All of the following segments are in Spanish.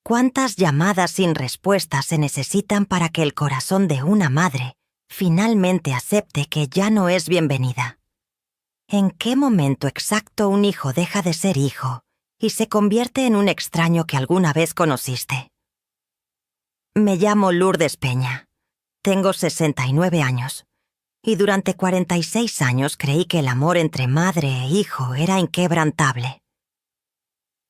¿Cuántas llamadas sin respuesta se necesitan para que el corazón de una madre finalmente acepte que ya no es bienvenida? ¿En qué momento exacto un hijo deja de ser hijo y se convierte en un extraño que alguna vez conociste? Me llamo Lourdes Peña. Tengo 69 años. Y durante 46 años creí que el amor entre madre e hijo era inquebrantable.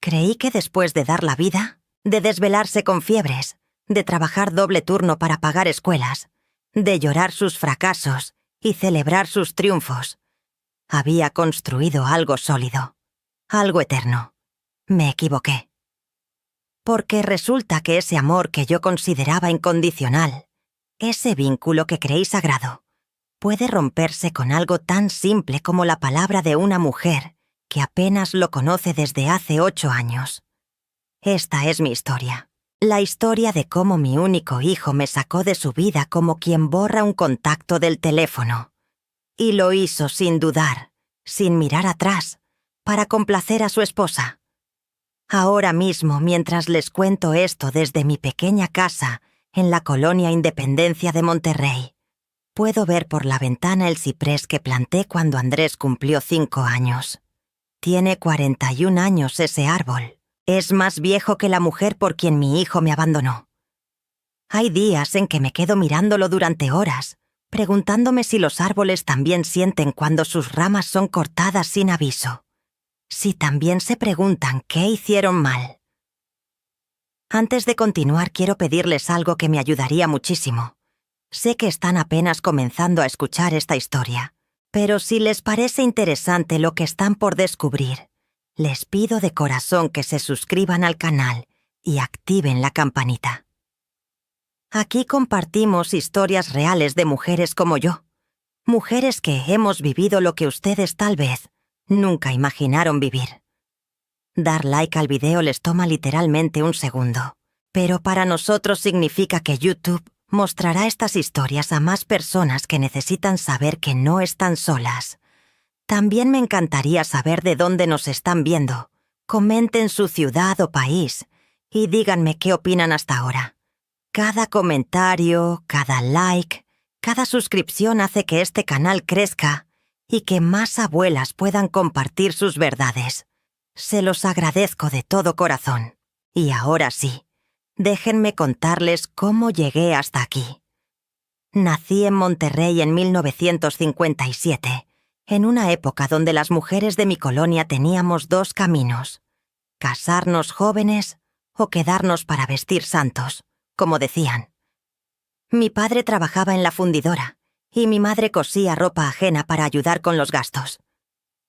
Creí que después de dar la vida, de desvelarse con fiebres, de trabajar doble turno para pagar escuelas, de llorar sus fracasos y celebrar sus triunfos, había construido algo sólido, algo eterno. Me equivoqué. Porque resulta que ese amor que yo consideraba incondicional, ese vínculo que creí sagrado, puede romperse con algo tan simple como la palabra de una mujer que apenas lo conoce desde hace 8 años. Esta es mi historia. La historia de cómo mi único hijo me sacó de su vida como quien borra un contacto del teléfono. Y lo hizo sin dudar, sin mirar atrás, para complacer a su esposa. Ahora mismo, mientras les cuento esto desde mi pequeña casa en la colonia Independencia de Monterrey, puedo ver por la ventana el ciprés que planté cuando Andrés cumplió 5 años. Tiene 41 años ese árbol. Es más viejo que la mujer por quien mi hijo me abandonó. Hay días en que me quedo mirándolo durante horas, preguntándome si los árboles también sienten cuando sus ramas son cortadas sin aviso. Si también se preguntan qué hicieron mal. Antes de continuar, quiero pedirles algo que me ayudaría muchísimo. Sé que están apenas comenzando a escuchar esta historia, pero si les parece interesante lo que están por descubrir, les pido de corazón que se suscriban al canal y activen la campanita. Aquí compartimos historias reales de mujeres como yo, mujeres que hemos vivido lo que ustedes tal vez nunca imaginaron vivir. Dar like al video les toma literalmente un segundo, pero para nosotros significa que YouTube mostrará estas historias a más personas que necesitan saber que no están solas. También me encantaría saber de dónde nos están viendo. Comenten su ciudad o país y díganme qué opinan hasta ahora. Cada comentario, cada like, cada suscripción hace que este canal crezca y que más abuelas puedan compartir sus verdades. Se los agradezco de todo corazón. Y ahora sí, déjenme contarles cómo llegué hasta aquí. Nací en Monterrey en 1957, en una época donde las mujeres de mi colonia teníamos 2 caminos: casarnos jóvenes o quedarnos para vestir santos, como decían. Mi padre trabajaba en la fundidora y mi madre cosía ropa ajena para ayudar con los gastos.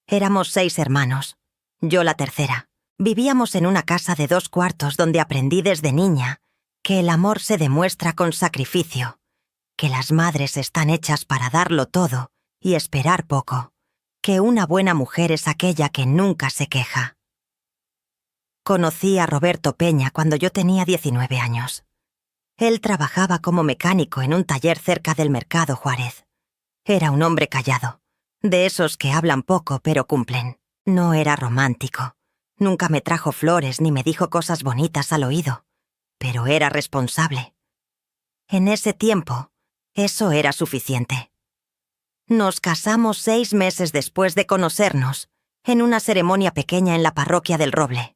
Éramos 6 hermanos, yo la tercera. Vivíamos en una casa de 2 cuartos donde aprendí desde niña que el amor se demuestra con sacrificio, que las madres están hechas para darlo todo y esperar poco, que una buena mujer es aquella que nunca se queja. Conocí a Roberto Peña cuando yo tenía 19 años. Él trabajaba como mecánico en un taller cerca del Mercado Juárez. Era un hombre callado, de esos que hablan poco pero cumplen. No era romántico. Nunca me trajo flores ni me dijo cosas bonitas al oído, pero era responsable. En ese tiempo, eso era suficiente. Nos casamos 6 meses después de conocernos, en una ceremonia pequeña en la parroquia del Roble.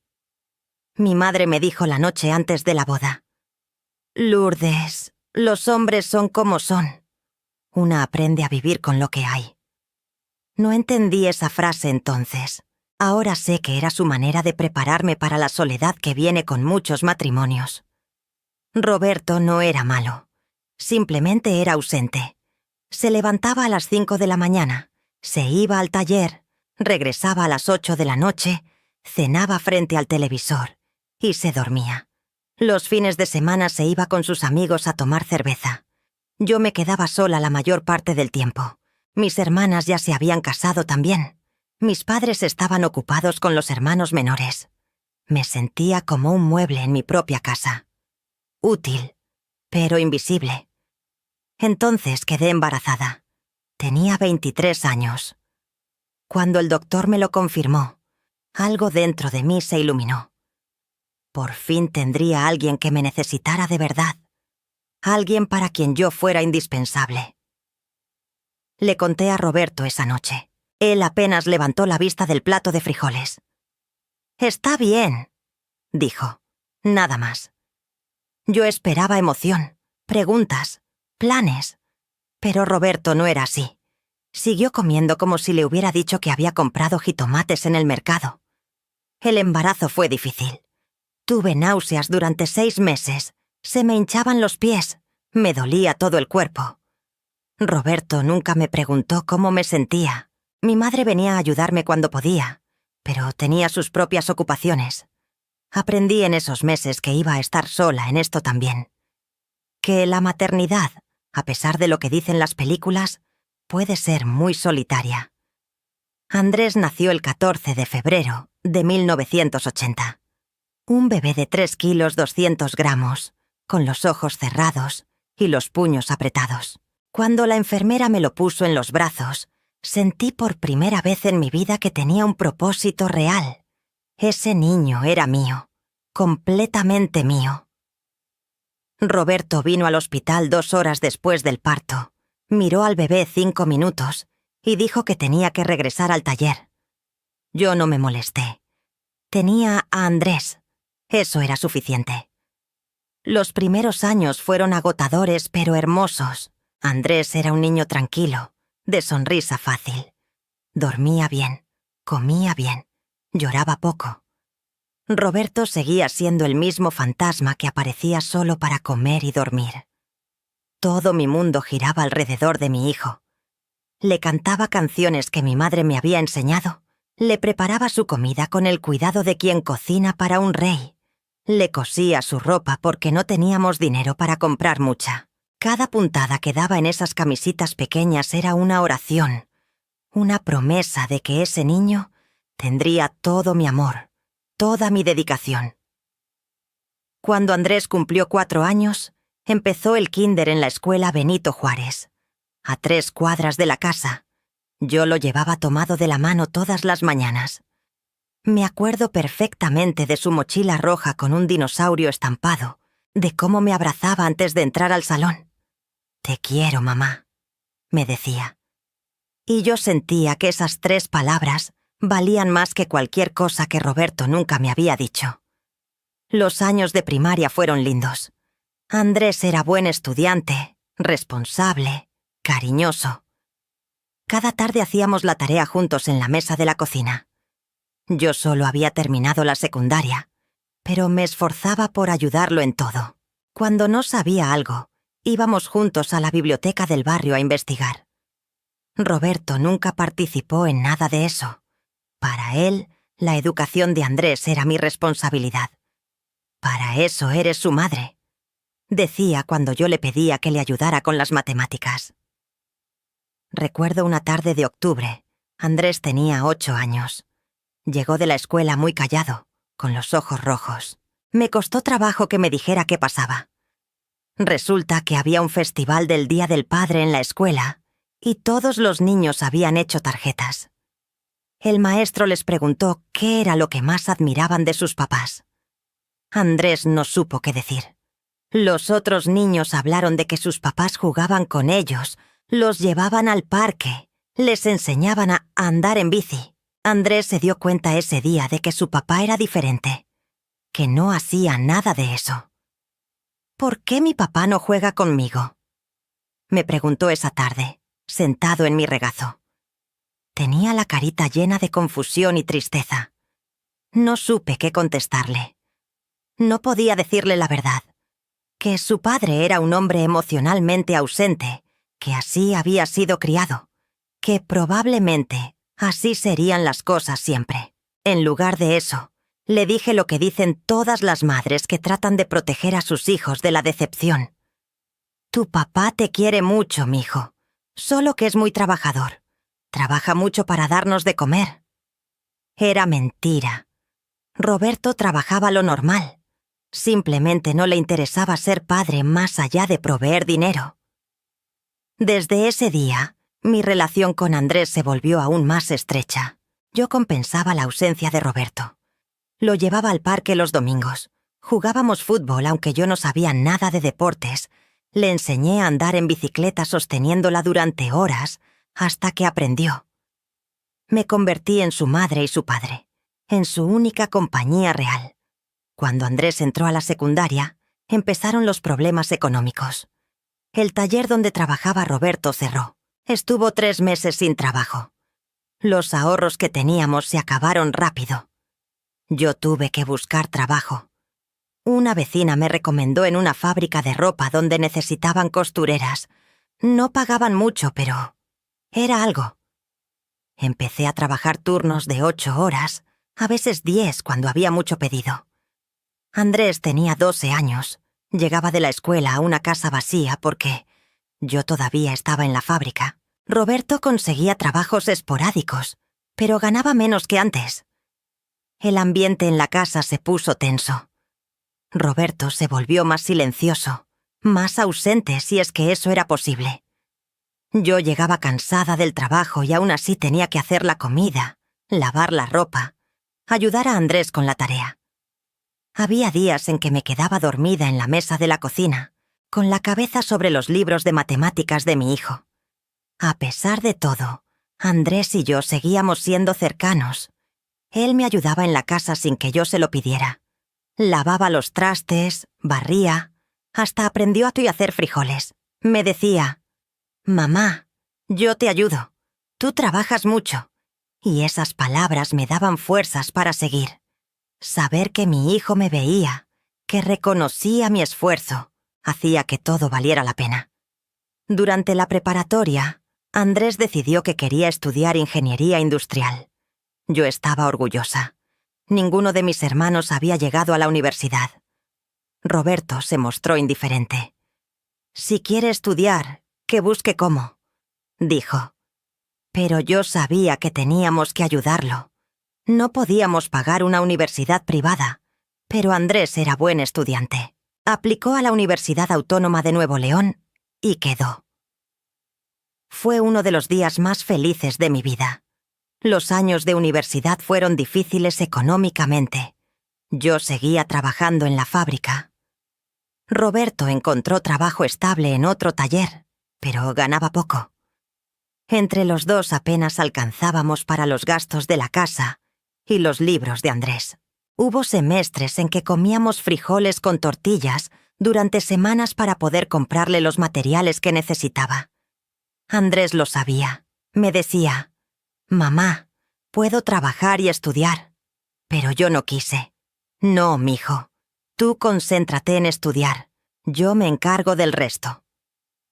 Mi madre me dijo la noche antes de la boda: Lourdes, los hombres son como son. Una aprende a vivir con lo que hay. No entendí esa frase entonces. Ahora sé que era su manera de prepararme para la soledad que viene con muchos matrimonios. Roberto no era malo. Simplemente era ausente. Se levantaba a las 5 de la mañana, se iba al taller, regresaba a las 8 de la noche, cenaba frente al televisor y se dormía. Los fines de semana se iba con sus amigos a tomar cerveza. Yo me quedaba sola la mayor parte del tiempo. Mis hermanas ya se habían casado también. Mis padres estaban ocupados con los hermanos menores. Me sentía como un mueble en mi propia casa. Útil, pero invisible. Entonces quedé embarazada. Tenía 23 años. Cuando el doctor me lo confirmó, algo dentro de mí se iluminó. Por fin tendría a alguien que me necesitara de verdad. Alguien para quien yo fuera indispensable. Le conté a Roberto esa noche. Él apenas levantó la vista del plato de frijoles. «Está bien», dijo. Nada más. Yo esperaba emoción, preguntas, planes. Pero Roberto no era así. Siguió comiendo como si le hubiera dicho que había comprado jitomates en el mercado. El embarazo fue difícil. Tuve náuseas durante 6 meses. Se me hinchaban los pies. Me dolía todo el cuerpo. Roberto nunca me preguntó cómo me sentía. Mi madre venía a ayudarme cuando podía, pero tenía sus propias ocupaciones. Aprendí en esos meses que iba a estar sola en esto también. Que la maternidad, a pesar de lo que dicen las películas, puede ser muy solitaria. Andrés nació el 14 de febrero de 1980. Un bebé de 3 kilos 200 gramos, con los ojos cerrados y los puños apretados. Cuando la enfermera me lo puso en los brazos, sentí por primera vez en mi vida que tenía un propósito real. Ese niño era mío, completamente mío. Roberto vino al hospital 2 horas después del parto, miró al bebé 5 minutos y dijo que tenía que regresar al taller. Yo no me molesté. Tenía a Andrés. Eso era suficiente. Los primeros años fueron agotadores pero hermosos. Andrés era un niño tranquilo, de sonrisa fácil. Dormía bien, comía bien, lloraba poco. Roberto seguía siendo el mismo fantasma que aparecía solo para comer y dormir. Todo mi mundo giraba alrededor de mi hijo. Le cantaba canciones que mi madre me había enseñado. Le preparaba su comida con el cuidado de quien cocina para un rey. Le cosía su ropa porque no teníamos dinero para comprar mucha. Cada puntada que daba en esas camisitas pequeñas era una oración, una promesa de que ese niño tendría todo mi amor, toda mi dedicación. Cuando Andrés cumplió 4 años, empezó el kinder en la escuela Benito Juárez, a 3 cuadras de la casa. Yo lo llevaba tomado de la mano todas las mañanas. Me acuerdo perfectamente de su mochila roja con un dinosaurio estampado, de cómo me abrazaba antes de entrar al salón. «Te quiero, mamá», me decía. Y yo sentía que esas 3 palabras valían más que cualquier cosa que Roberto nunca me había dicho. Los años de primaria fueron lindos. Andrés era buen estudiante, responsable, cariñoso. Cada tarde hacíamos la tarea juntos en la mesa de la cocina. Yo solo había terminado la secundaria, pero me esforzaba por ayudarlo en todo. Cuando no sabía algo, íbamos juntos a la biblioteca del barrio a investigar. Roberto nunca participó en nada de eso. Para él, la educación de Andrés era mi responsabilidad. «Para eso eres su madre», decía cuando yo le pedía que le ayudara con las matemáticas. Recuerdo una tarde de octubre. Andrés tenía 8 años. Llegó de la escuela muy callado, con los ojos rojos. Me costó trabajo que me dijera qué pasaba. Resulta que había un festival del Día del Padre en la escuela y todos los niños habían hecho tarjetas. El maestro les preguntó qué era lo que más admiraban de sus papás. Andrés no supo qué decir. Los otros niños hablaron de que sus papás jugaban con ellos, los llevaban al parque, les enseñaban a andar en bici. Andrés se dio cuenta ese día de que su papá era diferente, que no hacía nada de eso. «¿Por qué mi papá no juega conmigo?», me preguntó esa tarde, sentado en mi regazo. Tenía la carita llena de confusión y tristeza. No supe qué contestarle. No podía decirle la verdad, que su padre era un hombre emocionalmente ausente, que así había sido criado, que probablemente así serían las cosas siempre. En lugar de eso, le dije lo que dicen todas las madres que tratan de proteger a sus hijos de la decepción. «Tu papá te quiere mucho, mijo, solo que es muy trabajador. Trabaja mucho para darnos de comer». Era mentira. Roberto trabajaba lo normal. Simplemente no le interesaba ser padre más allá de proveer dinero. Desde ese día, mi relación con Andrés se volvió aún más estrecha. Yo compensaba la ausencia de Roberto. Lo llevaba al parque los domingos. Jugábamos fútbol aunque yo no sabía nada de deportes. Le enseñé a andar en bicicleta sosteniéndola durante horas hasta que aprendió. Me convertí en su madre y su padre, en su única compañía real. Cuando Andrés entró a la secundaria, empezaron los problemas económicos. El taller donde trabajaba Roberto cerró. Estuvo 3 meses sin trabajo. Los ahorros que teníamos se acabaron rápido. Yo tuve que buscar trabajo. Una vecina me recomendó en una fábrica de ropa donde necesitaban costureras. No pagaban mucho, pero era algo. Empecé a trabajar turnos de 8 horas, a veces 10 cuando había mucho pedido. Andrés tenía 12 años. Llegaba de la escuela a una casa vacía porque yo todavía estaba en la fábrica. Roberto conseguía trabajos esporádicos, pero ganaba menos que antes. El ambiente en la casa se puso tenso. Roberto se volvió más silencioso, más ausente si es que eso era posible. Yo llegaba cansada del trabajo y aún así tenía que hacer la comida, lavar la ropa, ayudar a Andrés con la tarea. Había días en que me quedaba dormida en la mesa de la cocina, con la cabeza sobre los libros de matemáticas de mi hijo. A pesar de todo, Andrés y yo seguíamos siendo cercanos. Él me ayudaba en la casa sin que yo se lo pidiera. Lavaba los trastes, barría, hasta aprendió a hacer frijoles. Me decía: «Mamá, yo te ayudo. Tú trabajas mucho». Y esas palabras me daban fuerzas para seguir. Saber que mi hijo me veía, que reconocía mi esfuerzo, hacía que todo valiera la pena. Durante la preparatoria, Andrés decidió que quería estudiar ingeniería industrial. Yo estaba orgullosa. Ninguno de mis hermanos había llegado a la universidad. Roberto se mostró indiferente. «Si quiere estudiar, que busque cómo», dijo. Pero yo sabía que teníamos que ayudarlo. No podíamos pagar una universidad privada, pero Andrés era buen estudiante. Aplicó a la Universidad Autónoma de Nuevo León y quedó. Fue uno de los días más felices de mi vida. Los años de universidad fueron difíciles económicamente. Yo seguía trabajando en la fábrica. Roberto encontró trabajo estable en otro taller, pero ganaba poco. Entre los dos apenas alcanzábamos para los gastos de la casa y los libros de Andrés. Hubo semestres en que comíamos frijoles con tortillas durante semanas para poder comprarle los materiales que necesitaba. Andrés lo sabía. Me decía: «Mamá, puedo trabajar y estudiar». Pero yo no quise. «No, mijo. Tú concéntrate en estudiar. Yo me encargo del resto».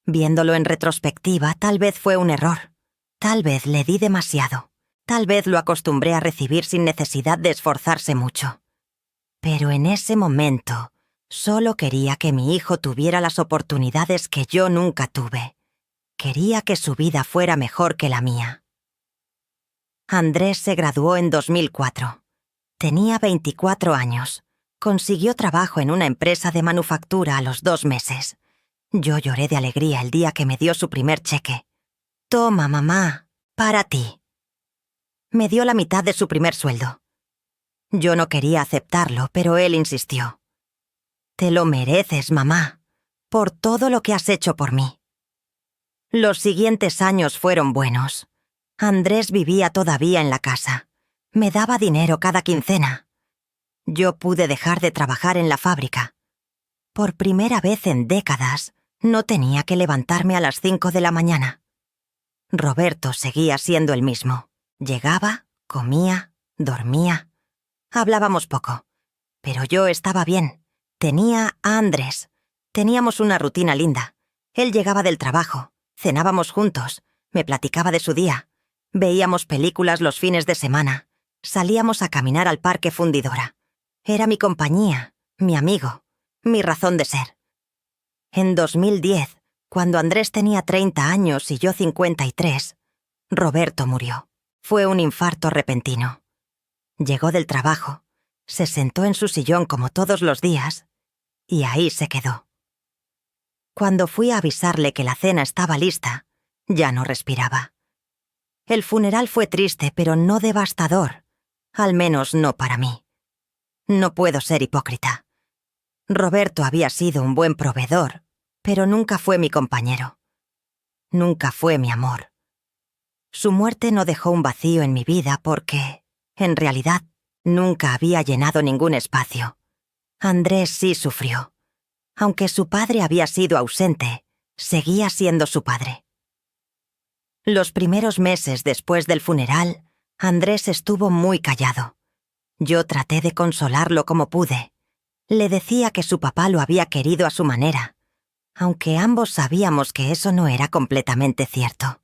Viéndolo en retrospectiva, tal vez fue un error. Tal vez le di demasiado. Tal vez lo acostumbré a recibir sin necesidad de esforzarse mucho. Pero en ese momento, solo quería que mi hijo tuviera las oportunidades que yo nunca tuve. Quería que su vida fuera mejor que la mía. Andrés se graduó en 2004. Tenía 24 años. Consiguió trabajo en una empresa de manufactura a los 2 meses. Yo lloré de alegría el día que me dio su primer cheque. «Toma, mamá, para ti». Me dio la mitad de su primer sueldo. Yo no quería aceptarlo, pero él insistió. «Te lo mereces, mamá, por todo lo que has hecho por mí». Los siguientes años fueron buenos. Andrés vivía todavía en la casa. Me daba dinero cada quincena. Yo pude dejar de trabajar en la fábrica. Por primera vez en décadas, no tenía que levantarme a las 5 de la mañana. Roberto seguía siendo el mismo. Llegaba, comía, dormía. Hablábamos poco, pero yo estaba bien. Tenía a Andrés. Teníamos una rutina linda. Él llegaba del trabajo, cenábamos juntos, me platicaba de su día. Veíamos películas los fines de semana. Salíamos a caminar al Parque Fundidora. Era mi compañía, mi amigo, mi razón de ser. En 2010, cuando Andrés tenía 30 años y yo 53, Roberto murió. Fue un infarto repentino. Llegó del trabajo, se sentó en su sillón como todos los días, y ahí se quedó. Cuando fui a avisarle que la cena estaba lista, ya no respiraba. El funeral fue triste, pero no devastador, al menos no para mí. No puedo ser hipócrita. Roberto había sido un buen proveedor, pero nunca fue mi compañero. Nunca fue mi amor. Su muerte no dejó un vacío en mi vida porque, en realidad, nunca había llenado ningún espacio. Andrés sí sufrió. Aunque su padre había sido ausente, seguía siendo su padre. Los primeros meses después del funeral, Andrés estuvo muy callado. Yo traté de consolarlo como pude. Le decía que su papá lo había querido a su manera, aunque ambos sabíamos que eso no era completamente cierto.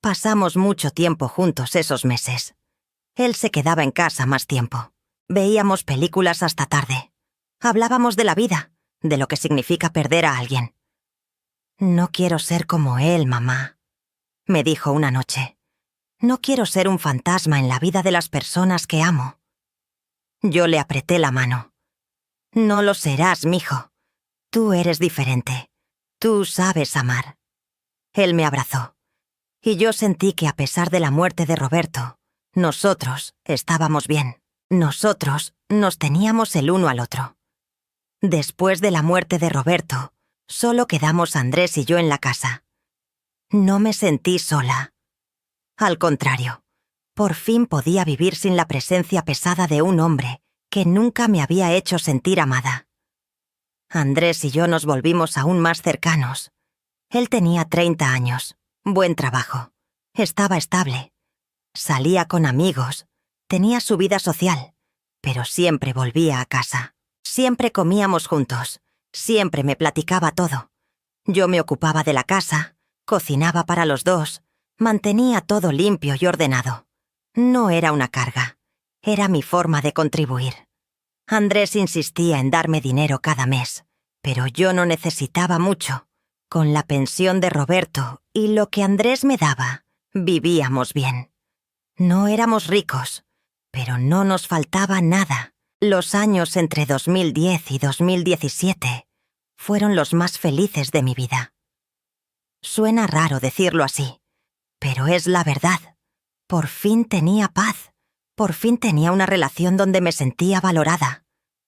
Pasamos mucho tiempo juntos esos meses. Él se quedaba en casa más tiempo. Veíamos películas hasta tarde. Hablábamos de la vida, de lo que significa perder a alguien. «No quiero ser como él, mamá», me dijo una noche. «No quiero ser un fantasma en la vida de las personas que amo». Yo le apreté la mano. «No lo serás, mijo. Tú eres diferente. Tú sabes amar». Él me abrazó. Y yo sentí que a pesar de la muerte de Roberto, nosotros estábamos bien. Nosotros nos teníamos el uno al otro. Después de la muerte de Roberto, solo quedamos Andrés y yo en la casa. No me sentí sola. Al contrario, por fin podía vivir sin la presencia pesada de un hombre que nunca me había hecho sentir amada. Andrés y yo nos volvimos aún más cercanos. Él tenía 30 años, buen trabajo, estaba estable, salía con amigos, tenía su vida social, pero siempre volvía a casa. Siempre comíamos juntos, siempre me platicaba todo. Yo me ocupaba de la casa, cocinaba para los dos, mantenía todo limpio y ordenado. No era una carga, era mi forma de contribuir. Andrés insistía en darme dinero cada mes, pero yo no necesitaba mucho. Con la pensión de Roberto y lo que Andrés me daba, vivíamos bien. No éramos ricos, pero no nos faltaba nada. Los años entre 2010 y 2017 fueron los más felices de mi vida. Suena raro decirlo así, pero es la verdad. Por fin tenía paz. Por fin tenía una relación donde me sentía valorada.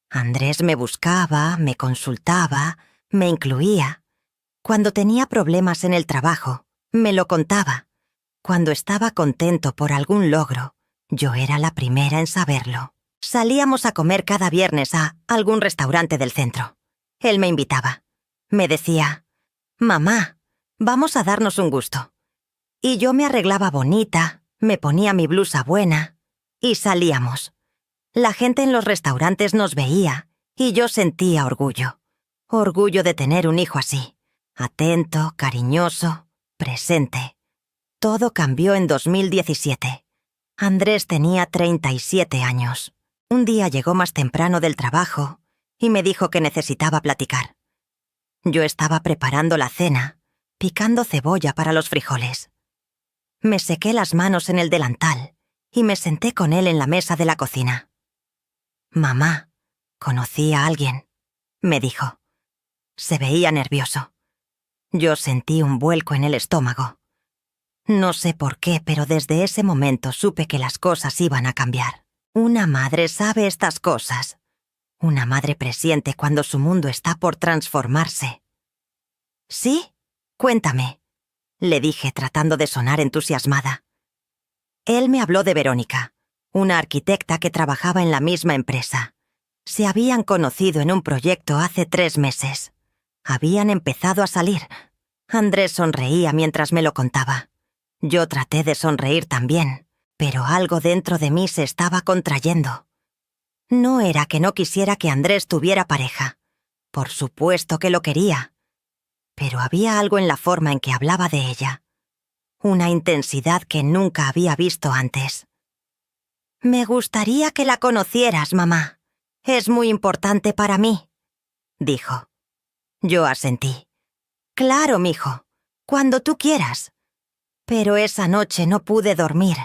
Andrés me buscaba, me consultaba, me incluía. Cuando tenía problemas en el trabajo, me lo contaba. Cuando estaba contento por algún logro, yo era la primera en saberlo. Salíamos a comer cada viernes a algún restaurante del centro. Él me invitaba. Me decía, «Mamá, vamos a darnos un gusto». Y yo me arreglaba bonita, me ponía mi blusa buena y salíamos. La gente en los restaurantes nos veía y yo sentía orgullo. Orgullo de tener un hijo así, atento, cariñoso, presente. Todo cambió en 2017. Andrés tenía 37 años. Un día llegó más temprano del trabajo y me dijo que necesitaba platicar. Yo estaba preparando la cena, picando cebolla para los frijoles. Me sequé las manos en el delantal y me senté con él en la mesa de la cocina. «Mamá, conocí a alguien», me dijo. Se veía nervioso. Yo sentí un vuelco en el estómago. No sé por qué, pero desde ese momento supe que las cosas iban a cambiar. Una madre sabe estas cosas. Una madre presiente cuando su mundo está por transformarse. «¿Sí? Cuéntame», le dije tratando de sonar entusiasmada. Él me habló de Verónica, una arquitecta que trabajaba en la misma empresa. Se habían conocido en un proyecto hace 3 meses. Habían empezado a salir. Andrés sonreía mientras me lo contaba. Yo traté de sonreír también, pero algo dentro de mí se estaba contrayendo. No era que no quisiera que Andrés tuviera pareja. Por supuesto que lo quería. Pero había algo en la forma en que hablaba de ella. Una intensidad que nunca había visto antes. «Me gustaría que la conocieras, mamá. Es muy importante para mí», dijo. Yo asentí. «Claro, mijo, cuando tú quieras». Pero esa noche no pude dormir.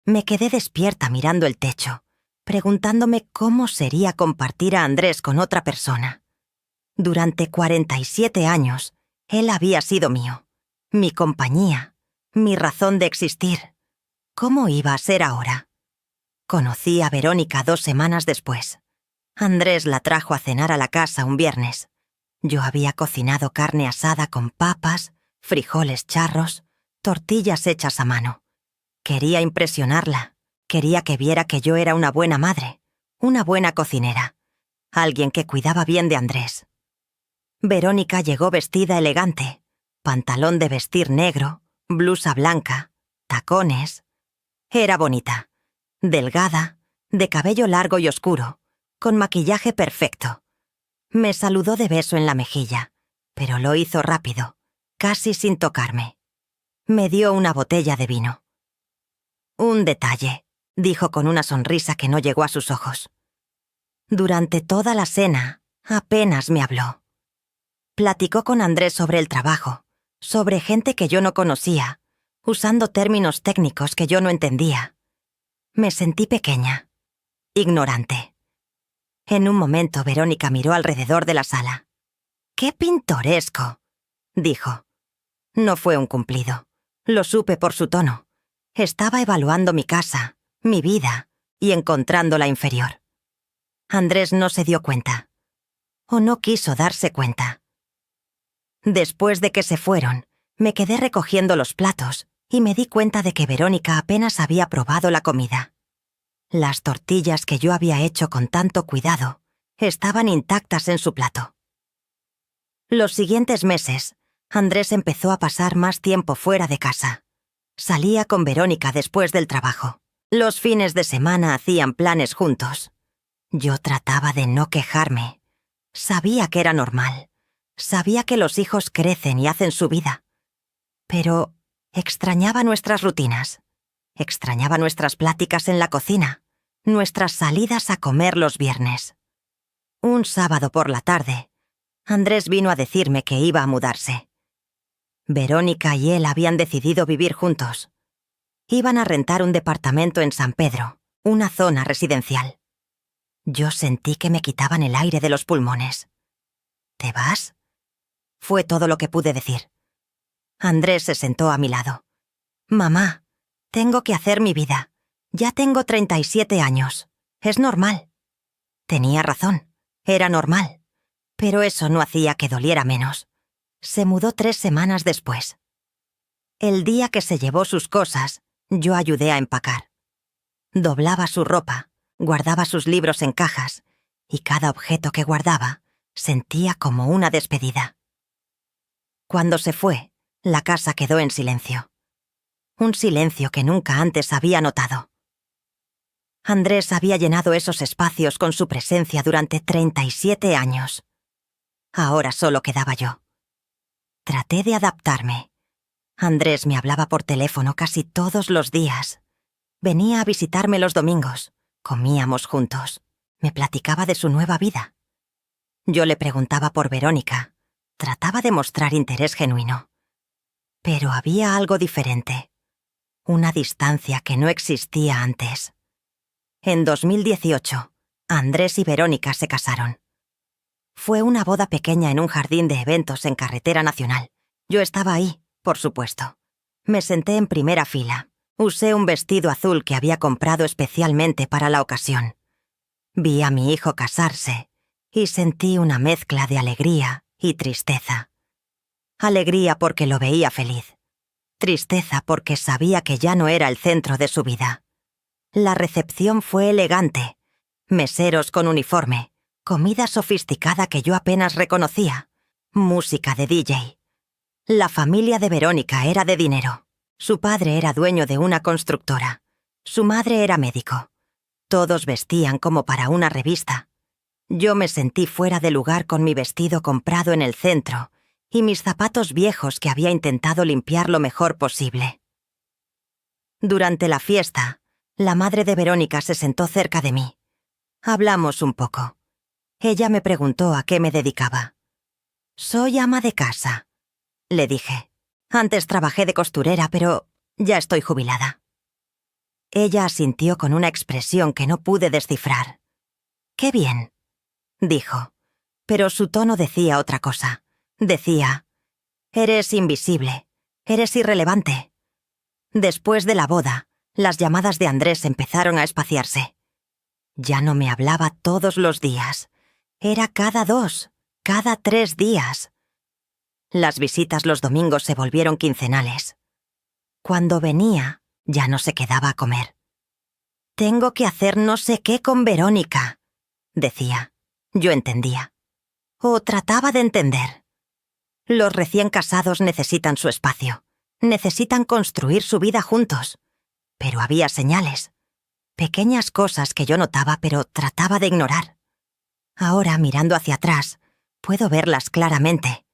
Me quedé despierta mirando el techo, preguntándome cómo sería compartir a Andrés con otra persona. Durante 47 años, él había sido mío, mi compañía, mi razón de existir. ¿Cómo iba a ser ahora? Conocí a Verónica 2 semanas después. Andrés la trajo a cenar a la casa un viernes. Yo había cocinado carne asada con papas, frijoles charros, tortillas hechas a mano. Quería impresionarla. Quería que viera que yo era una buena madre, una buena cocinera, alguien que cuidaba bien de Andrés. Verónica llegó vestida elegante, pantalón de vestir negro, blusa blanca, tacones. Era bonita, delgada, de cabello largo y oscuro, con maquillaje perfecto. Me saludó de beso en la mejilla, pero lo hizo rápido, casi sin tocarme. Me dio una botella de vino. Un detalle, dijo con una sonrisa que no llegó a sus ojos. Durante toda la cena, apenas me habló. Platicó con Andrés sobre el trabajo, sobre gente que yo no conocía, usando términos técnicos que yo no entendía. Me sentí pequeña, ignorante. En un momento Verónica miró alrededor de la sala. ¡Qué pintoresco!, dijo. No fue un cumplido. Lo supe por su tono. Estaba evaluando mi casa, mi vida, y encontrándola inferior. Andrés no se dio cuenta. O no quiso darse cuenta. Después de que se fueron, me quedé recogiendo los platos y me di cuenta de que Verónica apenas había probado la comida. Las tortillas que yo había hecho con tanto cuidado estaban intactas en su plato. Los siguientes meses, Andrés empezó a pasar más tiempo fuera de casa. Salía con Verónica después del trabajo. Los fines de semana hacían planes juntos. Yo trataba de no quejarme. Sabía que era normal. Sabía que los hijos crecen y hacen su vida. Pero extrañaba nuestras rutinas. Extrañaba nuestras pláticas en la cocina, nuestras salidas a comer los viernes. Un sábado por la tarde, Andrés vino a decirme que iba a mudarse. Verónica y él habían decidido vivir juntos. Iban a rentar un departamento en San Pedro, una zona residencial. Yo sentí que me quitaban el aire de los pulmones. ¿Te vas?, fue todo lo que pude decir. Andrés se sentó a mi lado. Mamá, tengo que hacer mi vida. Ya tengo 37 años. Es normal. Tenía razón. Era normal. Pero eso no hacía que doliera menos. Se mudó 3 semanas después. El día que se llevó sus cosas, yo ayudé a empacar. Doblaba su ropa, guardaba sus libros en cajas, y cada objeto que guardaba sentía como una despedida. Cuando se fue, la casa quedó en silencio. Un silencio que nunca antes había notado. Andrés había llenado esos espacios con su presencia durante 37 años. Ahora solo quedaba yo. Traté de adaptarme. Andrés me hablaba por teléfono casi todos los días. Venía a visitarme los domingos. Comíamos juntos. Me platicaba de su nueva vida. Yo le preguntaba por Verónica. Trataba de mostrar interés genuino. Pero había algo diferente. Una distancia que no existía antes. En 2018, Andrés y Verónica se casaron. Fue una boda pequeña en un jardín de eventos en Carretera Nacional. Yo estaba ahí, por supuesto. Me senté en primera fila. Usé un vestido azul que había comprado especialmente para la ocasión. Vi a mi hijo casarse y sentí una mezcla de alegría y tristeza. Alegría porque lo veía feliz. Tristeza porque sabía que ya no era el centro de su vida. La recepción fue elegante. Meseros con uniforme. Comida sofisticada que yo apenas reconocía. Música de DJ. La familia de Verónica era de dinero. Su padre era dueño de una constructora. Su madre era médico. Todos vestían como para una revista. Yo me sentí fuera de lugar con mi vestido comprado en el centro y mis zapatos viejos que había intentado limpiar lo mejor posible. Durante la fiesta, la madre de Verónica se sentó cerca de mí. Hablamos un poco. Ella me preguntó a qué me dedicaba. «Soy ama de casa», le dije. «Antes trabajé de costurera, pero ya estoy jubilada». Ella asintió con una expresión que no pude descifrar. «Qué bien», dijo, pero su tono decía otra cosa. Decía: «Eres invisible, eres irrelevante». Después de la boda, las llamadas de Andrés empezaron a espaciarse. Ya no me hablaba todos los días. Era cada 2, cada 3 días. Las visitas los domingos se volvieron quincenales. Cuando venía, ya no se quedaba a comer. «Tengo que hacer no sé qué con Verónica», decía. Yo entendía. O trataba de entender. Los recién casados necesitan su espacio. Necesitan construir su vida juntos. Pero había señales. Pequeñas cosas que yo notaba, pero trataba de ignorar. Ahora, mirando hacia atrás, puedo verlas claramente.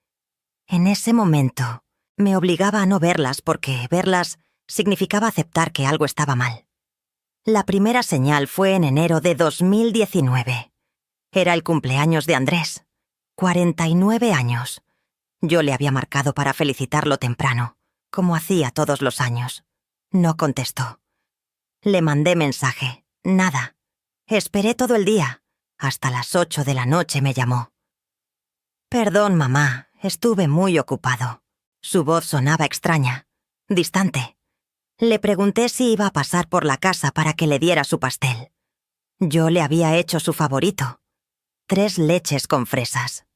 En ese momento, me obligaba a no verlas porque verlas significaba aceptar que algo estaba mal. La primera señal fue en enero de 2019. Era el cumpleaños de Andrés. 49 años. Yo le había marcado para felicitarlo temprano, como hacía todos los años. No contestó. Le mandé mensaje. Nada. Esperé todo el día. Hasta las 8 de la noche me llamó. «Perdón, mamá, estuve muy ocupado». Su voz sonaba extraña, distante. Le pregunté si iba a pasar por la casa para que le diera su pastel. Yo le había hecho su favorito. 3 leches con fresas.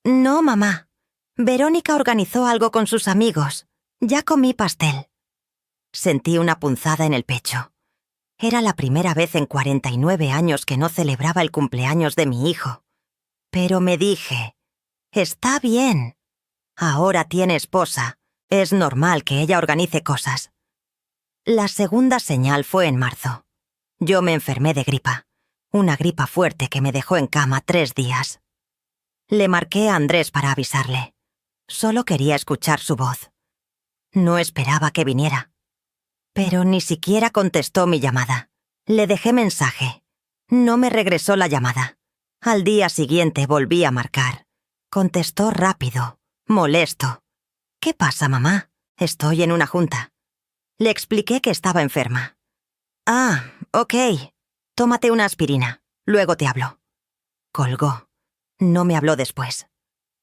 «No, mamá. Verónica organizó algo con sus amigos. Ya comí pastel». Sentí una punzada en el pecho. Era la primera vez en 49 años que no celebraba el cumpleaños de mi hijo. Pero me dije, «Está bien. Ahora tiene esposa. Es normal que ella organice cosas». La segunda señal fue en marzo. Yo me enfermé de gripa. Una gripa fuerte que me dejó en cama 3 días. Le marqué a Andrés para avisarle. Solo quería escuchar su voz. No esperaba que viniera. Pero ni siquiera contestó mi llamada. Le dejé mensaje. No me regresó la llamada. Al día siguiente volví a marcar. Contestó rápido, molesto. «¿Qué pasa, mamá? Estoy en una junta». Le expliqué que estaba enferma. «Ah, ok. Tómate una aspirina. Luego te hablo». Colgó. No me habló después.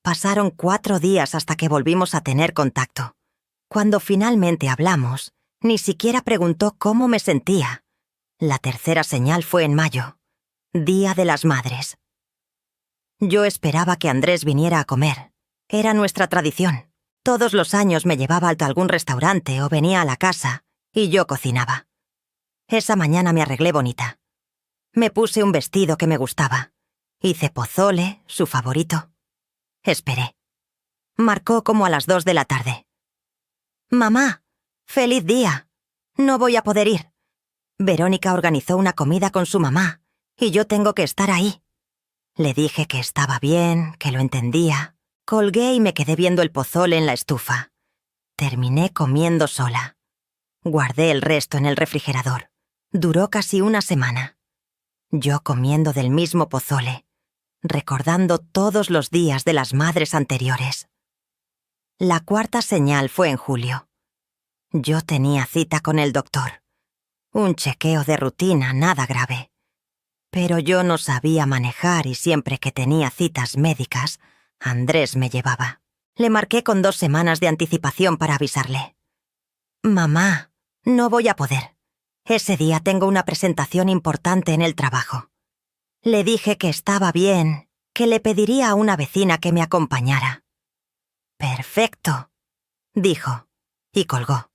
Pasaron 4 días hasta que volvimos a tener contacto. Cuando finalmente hablamos, ni siquiera preguntó cómo me sentía. La tercera señal fue en mayo, Día de las Madres. Yo esperaba que Andrés viniera a comer. Era nuestra tradición. Todos los años me llevaba a algún restaurante o venía a la casa y yo cocinaba. Esa mañana me arreglé bonita. Me puse un vestido que me gustaba. Hice pozole, su favorito. Esperé. Marcó como a las 2 de la tarde. «Mamá, feliz día. No voy a poder ir. Verónica organizó una comida con su mamá y yo tengo que estar ahí». Le dije que estaba bien, que lo entendía. Colgué y me quedé viendo el pozole en la estufa. Terminé comiendo sola. Guardé el resto en el refrigerador. Duró casi una semana. Yo comiendo del mismo pozole, recordando todos los días de las madres anteriores. La cuarta señal fue en julio. Yo tenía cita con el doctor. Un chequeo de rutina, nada grave. Pero yo no sabía manejar y siempre que tenía citas médicas, Andrés me llevaba. Le marqué con 2 semanas de anticipación para avisarle. «Mamá, no voy a poder. Ese día tengo una presentación importante en el trabajo». Le dije que estaba bien, que le pediría a una vecina que me acompañara. «Perfecto», dijo, y colgó.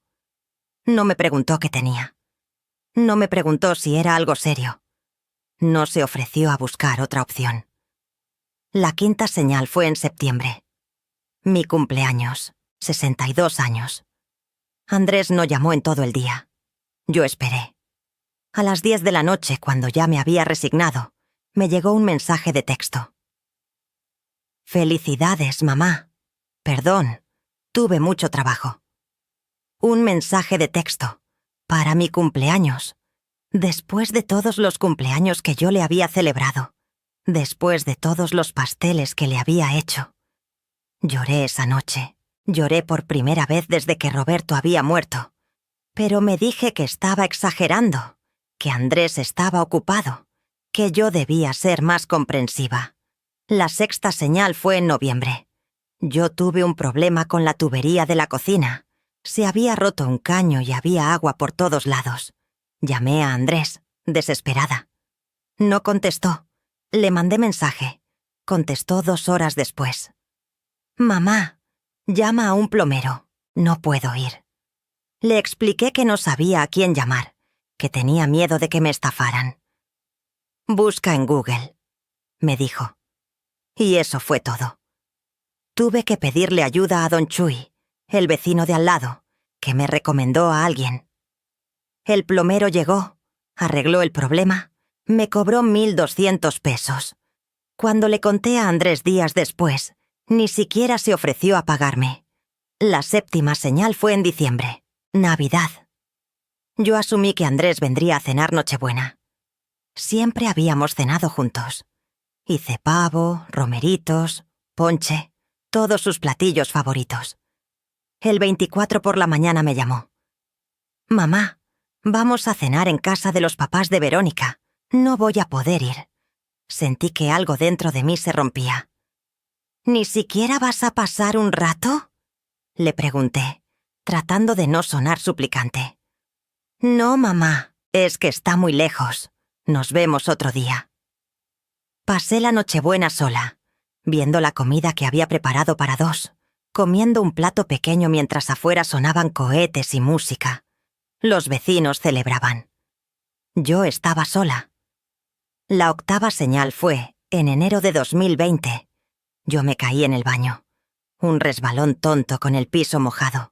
No me preguntó qué tenía. No me preguntó si era algo serio. No se ofreció a buscar otra opción. La quinta señal fue en septiembre. Mi cumpleaños, 62 años. Andrés no llamó en todo el día. Yo esperé. A las 10 de la noche, cuando ya me había resignado, me llegó un mensaje de texto. «Felicidades, mamá. Perdón, tuve mucho trabajo». Un mensaje de texto, para mi cumpleaños, después de todos los cumpleaños que yo le había celebrado, después de todos los pasteles que le había hecho. Lloré esa noche, lloré por primera vez desde que Roberto había muerto, pero me dije que estaba exagerando, que Andrés estaba ocupado, que yo debía ser más comprensiva. La sexta señal fue en noviembre. Yo tuve un problema con la tubería de la cocina. Se había roto un caño y había agua por todos lados. Llamé a Andrés, desesperada. No contestó. Le mandé mensaje. Contestó 2 horas después. Mamá, llama a un plomero. No puedo ir. Le expliqué que no sabía a quién llamar, que tenía miedo de que me estafaran. Busca en Google, me dijo. Y eso fue todo. Tuve que pedirle ayuda a don Chuy, el vecino de al lado, que me recomendó a alguien. El plomero llegó, arregló el problema, me cobró 1.200 pesos. Cuando le conté a Andrés días después, ni siquiera se ofreció a pagarme. La 7ª señal fue en diciembre, Navidad. Yo asumí que Andrés vendría a cenar Nochebuena. Siempre habíamos cenado juntos. Hice pavo, romeritos, ponche, todos sus platillos favoritos. El 24 por la mañana me llamó. Mamá, vamos a cenar en casa de los papás de Verónica. No voy a poder ir. Sentí que algo dentro de mí se rompía. ¿Ni siquiera vas a pasar un rato?, le pregunté, tratando de no sonar suplicante. No, mamá, es que está muy lejos. Nos vemos otro día. Pasé la Nochebuena sola, viendo la comida que había preparado para 2, comiendo un plato pequeño mientras afuera sonaban cohetes y música. Los vecinos celebraban. Yo estaba sola. La 8ª señal fue en enero de 2020. Yo me caí en el baño. Un resbalón tonto con el piso mojado.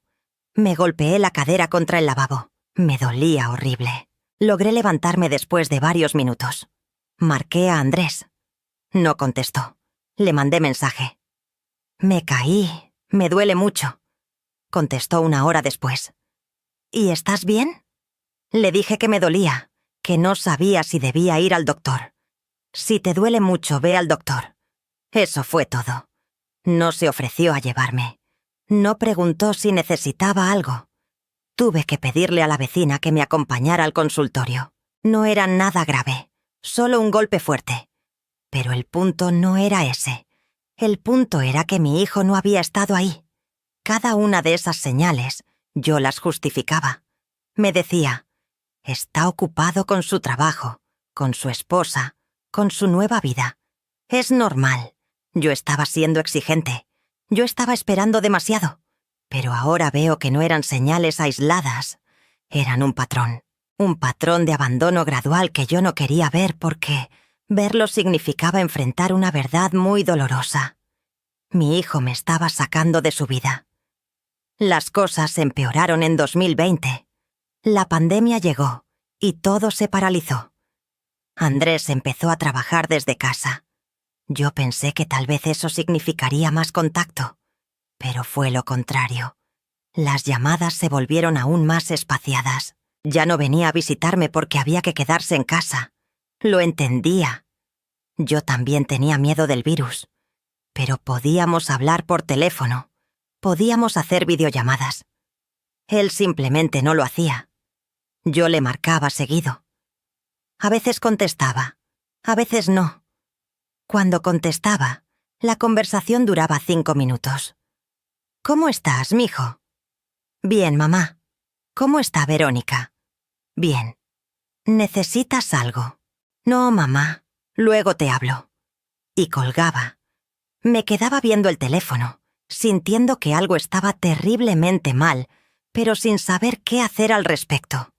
Me golpeé la cadera contra el lavabo. Me dolía horrible. Logré levantarme después de varios minutos. Marqué a Andrés. No contestó. Le mandé mensaje. Me caí. Me duele mucho. Contestó 1 hora después. ¿Y estás bien? Le dije que me dolía, que no sabía si debía ir al doctor. Si te duele mucho, ve al doctor. Eso fue todo. No se ofreció a llevarme. No preguntó si necesitaba algo. Tuve que pedirle a la vecina que me acompañara al consultorio. No era nada grave, solo un golpe fuerte. Pero el punto no era ese. El punto era que mi hijo no había estado ahí. Cada una de esas señales, yo las justificaba. Me decía, está ocupado con su trabajo, con su esposa, con su nueva vida. Es normal. Yo estaba siendo exigente. Yo estaba esperando demasiado. Pero ahora veo que no eran señales aisladas. Eran un patrón. Un patrón de abandono gradual que yo no quería ver porque verlo significaba enfrentar una verdad muy dolorosa. Mi hijo me estaba sacando de su vida. Las cosas empeoraron en 2020. La pandemia llegó y todo se paralizó. Andrés empezó a trabajar desde casa. Yo pensé que tal vez eso significaría más contacto, pero fue lo contrario. Las llamadas se volvieron aún más espaciadas. Ya no venía a visitarme porque había que quedarse en casa. Lo entendía. Yo también tenía miedo del virus, pero podíamos hablar por teléfono. Podíamos hacer videollamadas. Él simplemente no lo hacía. Yo le marcaba seguido. A veces contestaba, a veces no. Cuando contestaba, la conversación duraba 5 minutos. ¿Cómo estás, mijo? Bien, mamá. ¿Cómo está Verónica? Bien. ¿Necesitas algo? No, mamá. Luego te hablo. Y colgaba. Me quedaba viendo el teléfono, sintiendo que algo estaba terriblemente mal, pero sin saber qué hacer al respecto.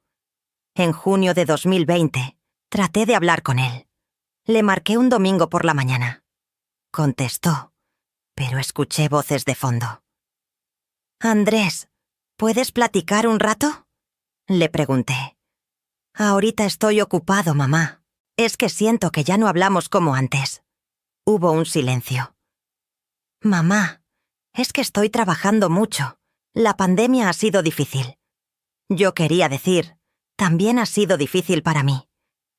En junio de 2020, traté de hablar con él. Le marqué un domingo por la mañana. Contestó, pero escuché voces de fondo. Andrés, ¿puedes platicar un rato? Le pregunté. Ahorita estoy ocupado, mamá. Es que siento que ya no hablamos como antes. Hubo un silencio. Mamá, es que estoy trabajando mucho. La pandemia ha sido difícil. Yo quería decir, también ha sido difícil para mí.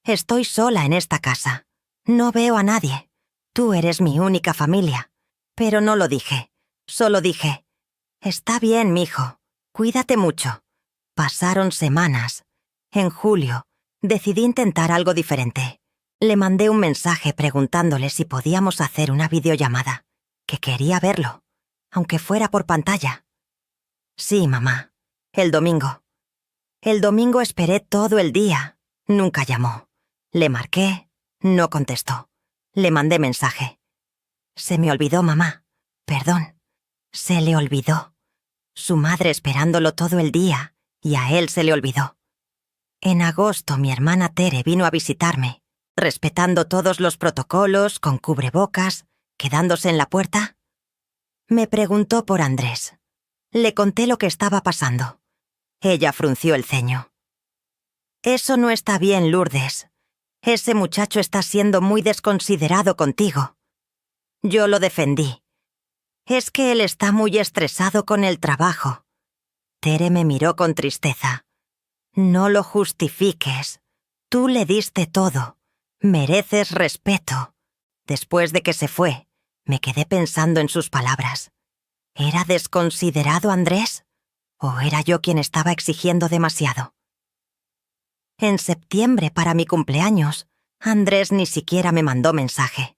Estoy sola en esta casa. No veo a nadie. Tú eres mi única familia. Pero no lo dije. Solo dije, está bien, mijo. Cuídate mucho. Pasaron semanas. En julio, decidí intentar algo diferente. Le mandé un mensaje preguntándole si podíamos hacer una videollamada, que quería verlo, aunque fuera por pantalla. Sí, mamá. El domingo. El domingo esperé todo el día. Nunca llamó. Le marqué. No contestó. Le mandé mensaje. Se me olvidó, mamá. Perdón. Se le olvidó. Su madre esperándolo todo el día, y a él se le olvidó. En agosto mi hermana Tere vino a visitarme, respetando todos los protocolos, con cubrebocas, quedándose en la puerta. Me preguntó por Andrés. Le conté lo que estaba pasando. Ella frunció el ceño. Eso no está bien, Lourdes. Ese muchacho está siendo muy desconsiderado contigo. Yo lo defendí. Es que él está muy estresado con el trabajo. Tere me miró con tristeza. No lo justifiques. Tú le diste todo. Mereces respeto. Después de que se fue, me quedé pensando en sus palabras. ¿Era desconsiderado Andrés? ¿O era yo quien estaba exigiendo demasiado? En septiembre, para mi cumpleaños, Andrés ni siquiera me mandó mensaje.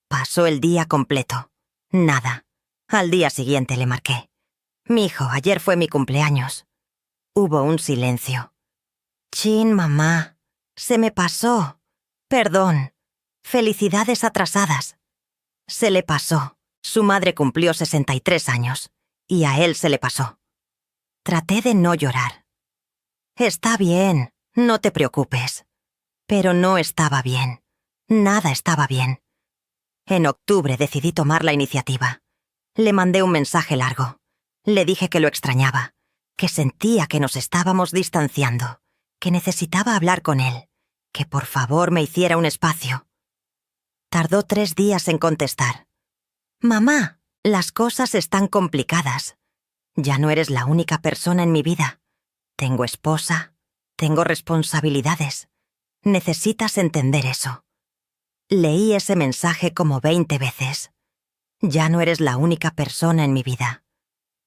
Pasó el día completo. Nada. Al día siguiente le marqué. «Mijo, ayer fue mi cumpleaños». Hubo un silencio. «Chin, mamá. Se me pasó. Perdón. Felicidades atrasadas». Se le pasó. Su madre cumplió 63 años. Y a él se le pasó. Traté de no llorar. «Está bien. No te preocupes». Pero no estaba bien. Nada estaba bien. En octubre decidí tomar la iniciativa. Le mandé un mensaje largo. Le dije que lo extrañaba, que sentía que nos estábamos distanciando, que necesitaba hablar con él, que por favor me hiciera un espacio. Tardó 3 días en contestar. «Mamá, las cosas están complicadas. Ya no eres la única persona en mi vida. Tengo esposa, tengo responsabilidades. Necesitas entender eso». Leí ese mensaje como 20 veces. Ya no eres la única persona en mi vida.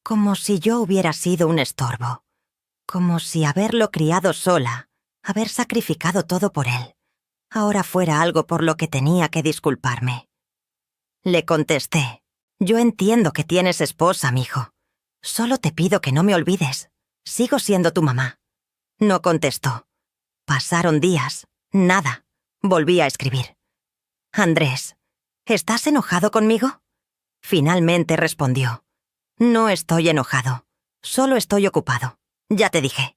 Como si yo hubiera sido un estorbo. Como si haberlo criado sola, haber sacrificado todo por él, ahora fuera algo por lo que tenía que disculparme. Le contesté. «Yo entiendo que tienes esposa, mijo. Solo te pido que no me olvides. Sigo siendo tu mamá». No contestó. Pasaron días. Nada. Volví a escribir. «Andrés, ¿estás enojado conmigo?». Finalmente respondió. «No estoy enojado. Solo estoy ocupado. Ya te dije».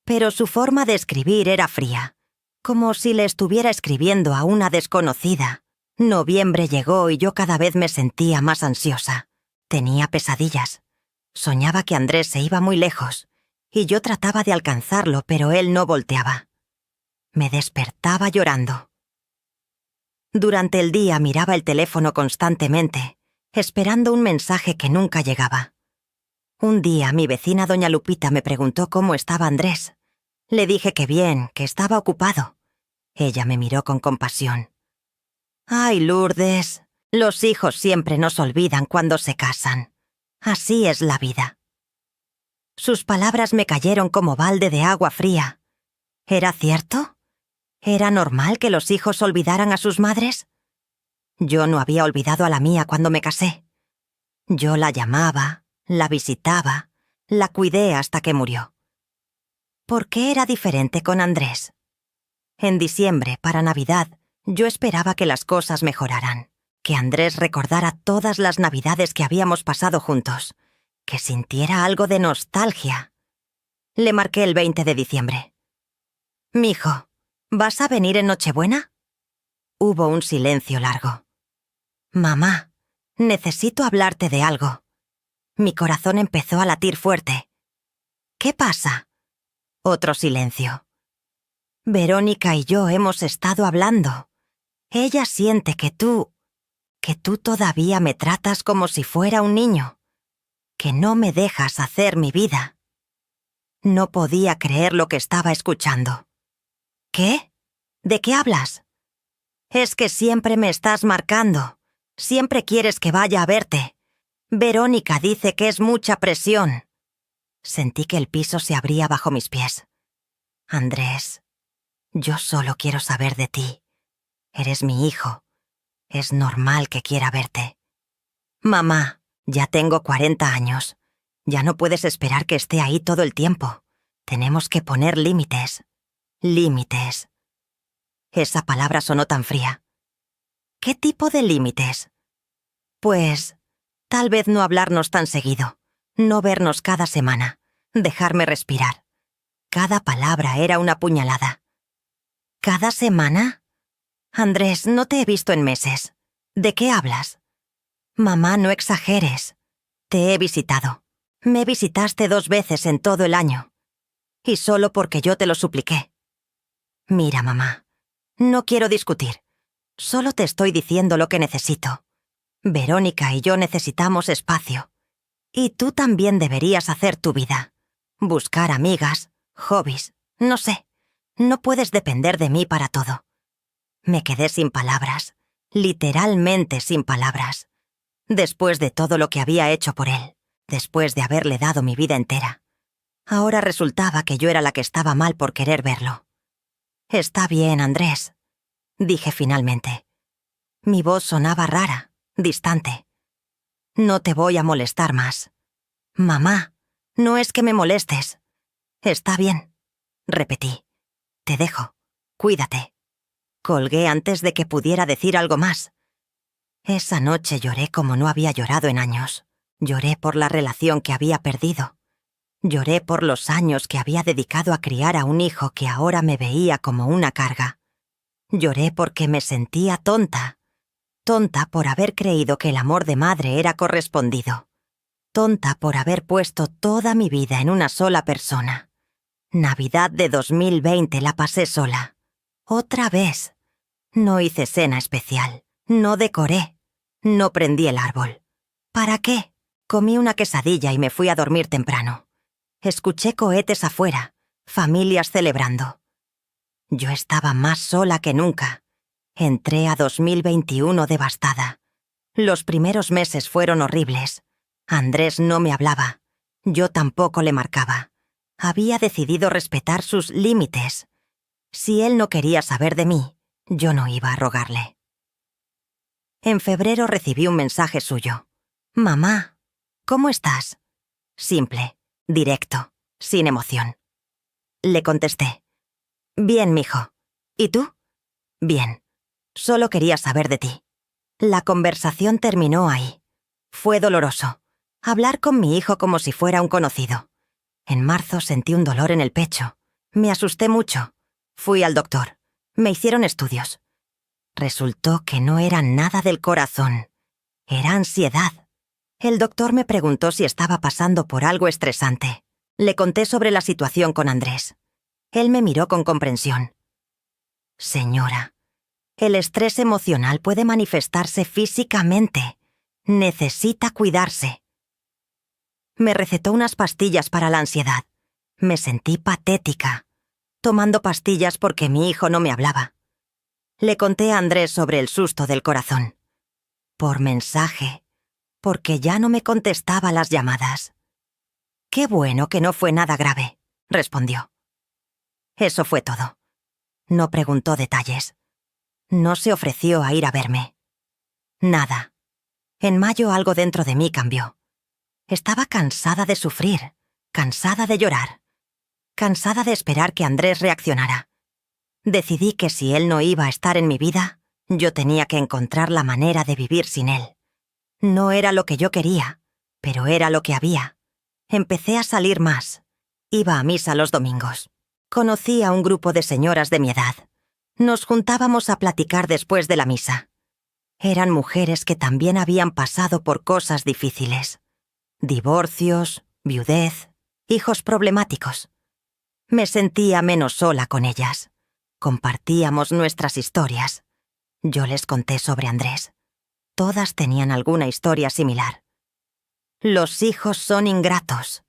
Pero su forma de escribir era fría, como si le estuviera escribiendo a una desconocida. Noviembre llegó y yo cada vez me sentía más ansiosa. Tenía pesadillas. Soñaba que Andrés se iba muy lejos, y yo trataba de alcanzarlo, pero él no volteaba. Me despertaba llorando. Durante el día miraba el teléfono constantemente, esperando un mensaje que nunca llegaba. Un día mi vecina doña Lupita me preguntó cómo estaba Andrés. Le dije que bien, que estaba ocupado. Ella me miró con compasión. «Ay, Lourdes, los hijos siempre nos olvidan cuando se casan. Así es la vida». Sus palabras me cayeron como balde de agua fría. ¿Era cierto? ¿Era normal que los hijos olvidaran a sus madres? Yo no había olvidado a la mía cuando me casé. Yo la llamaba, la visitaba, la cuidé hasta que murió. ¿Por qué era diferente con Andrés? En diciembre, para Navidad, yo esperaba que las cosas mejoraran, que Andrés recordara todas las Navidades que habíamos pasado juntos, que sintiera algo de nostalgia. Le marqué el 20 de diciembre. «Mijo, ¿vas a venir en Nochebuena?». Hubo un silencio largo. «Mamá, necesito hablarte de algo». Mi corazón empezó a latir fuerte. «¿Qué pasa?». Otro silencio. «Verónica y yo hemos estado hablando. Ella siente que tú todavía me tratas como si fuera un niño, que no me dejas hacer mi vida». No podía creer lo que estaba escuchando. «¿Qué? ¿De qué hablas?». «Es que siempre me estás marcando. Siempre quieres que vaya a verte. Verónica dice que es mucha presión». Sentí que el piso se abría bajo mis pies. «Andrés, yo solo quiero saber de ti. Eres mi hijo. Es normal que quiera verte». «Mamá, ya tengo 40 años. Ya no puedes esperar que esté ahí todo el tiempo. Tenemos que poner límites». «Límites». Esa palabra sonó tan fría. ¿Qué tipo de límites? Pues, tal vez no hablarnos tan seguido, no vernos cada semana, dejarme respirar. Cada palabra era una puñalada. ¿Cada semana? Andrés, no te he visto en meses. ¿De qué hablas? Mamá, no exageres. Te he visitado. Me visitaste 2 veces en todo el año. Y solo porque yo te lo supliqué. Mira, mamá, no quiero discutir. Solo te estoy diciendo lo que necesito. Verónica y yo necesitamos espacio. Y tú también deberías hacer tu vida. Buscar amigas, hobbies, no sé. No puedes depender de mí para todo. Me quedé sin palabras, literalmente sin palabras. Después de todo lo que había hecho por él, después de haberle dado mi vida entera. Ahora resultaba que yo era la que estaba mal por querer verlo. Está bien, Andrés, dije finalmente. Mi voz sonaba rara, distante. No te voy a molestar más. Mamá, no es que me molestes. Está bien, repetí. Te dejo. Cuídate. Colgué antes de que pudiera decir algo más. Esa noche lloré como no había llorado en años. Lloré por la relación que había perdido. Lloré por los años que había dedicado a criar a un hijo que ahora me veía como una carga. Lloré porque me sentía tonta. Tonta por haber creído que el amor de madre era correspondido. Tonta por haber puesto toda mi vida en una sola persona. Navidad de 2020 la pasé sola. Otra vez. No hice cena especial. No decoré. No prendí el árbol. ¿Para qué? Comí una quesadilla y me fui a dormir temprano. Escuché cohetes afuera, familias celebrando. Yo estaba más sola que nunca. Entré a 2021 devastada. Los primeros meses fueron horribles. Andrés no me hablaba. Yo tampoco le marcaba. Había decidido respetar sus límites. Si él no quería saber de mí, yo no iba a rogarle. En febrero recibí un mensaje suyo. Mamá, ¿cómo estás? Simple, directo, sin emoción. Le contesté. Bien, mijo. ¿Y tú? Bien. Solo quería saber de ti. La conversación terminó ahí. Fue doloroso. Hablar con mi hijo como si fuera un conocido. En marzo sentí un dolor en el pecho. Me asusté mucho. Fui al doctor. Me hicieron estudios. Resultó que no era nada del corazón. Era ansiedad. El doctor me preguntó si estaba pasando por algo estresante. Le conté sobre la situación con Andrés. Él me miró con comprensión. Señora, el estrés emocional puede manifestarse físicamente. Necesita cuidarse. Me recetó unas pastillas para la ansiedad. Me sentí patética, tomando pastillas porque mi hijo no me hablaba. Le conté a Andrés sobre el susto del corazón. Por mensaje, porque ya no me contestaba las llamadas. Qué bueno que no fue nada grave, respondió. Eso fue todo. No preguntó detalles. No se ofreció a ir a verme. Nada. En mayo algo dentro de mí cambió. Estaba cansada de sufrir, cansada de llorar, cansada de esperar que Andrés reaccionara. Decidí que si él no iba a estar en mi vida, yo tenía que encontrar la manera de vivir sin él. No era lo que yo quería, pero era lo que había. Empecé a salir más. Iba a misa los domingos. Conocí a un grupo de señoras de mi edad. Nos juntábamos a platicar después de la misa. Eran mujeres que también habían pasado por cosas difíciles. Divorcios, viudez, hijos problemáticos. Me sentía menos sola con ellas. Compartíamos nuestras historias. Yo les conté sobre Andrés. Todas tenían alguna historia similar. Los hijos son ingratos,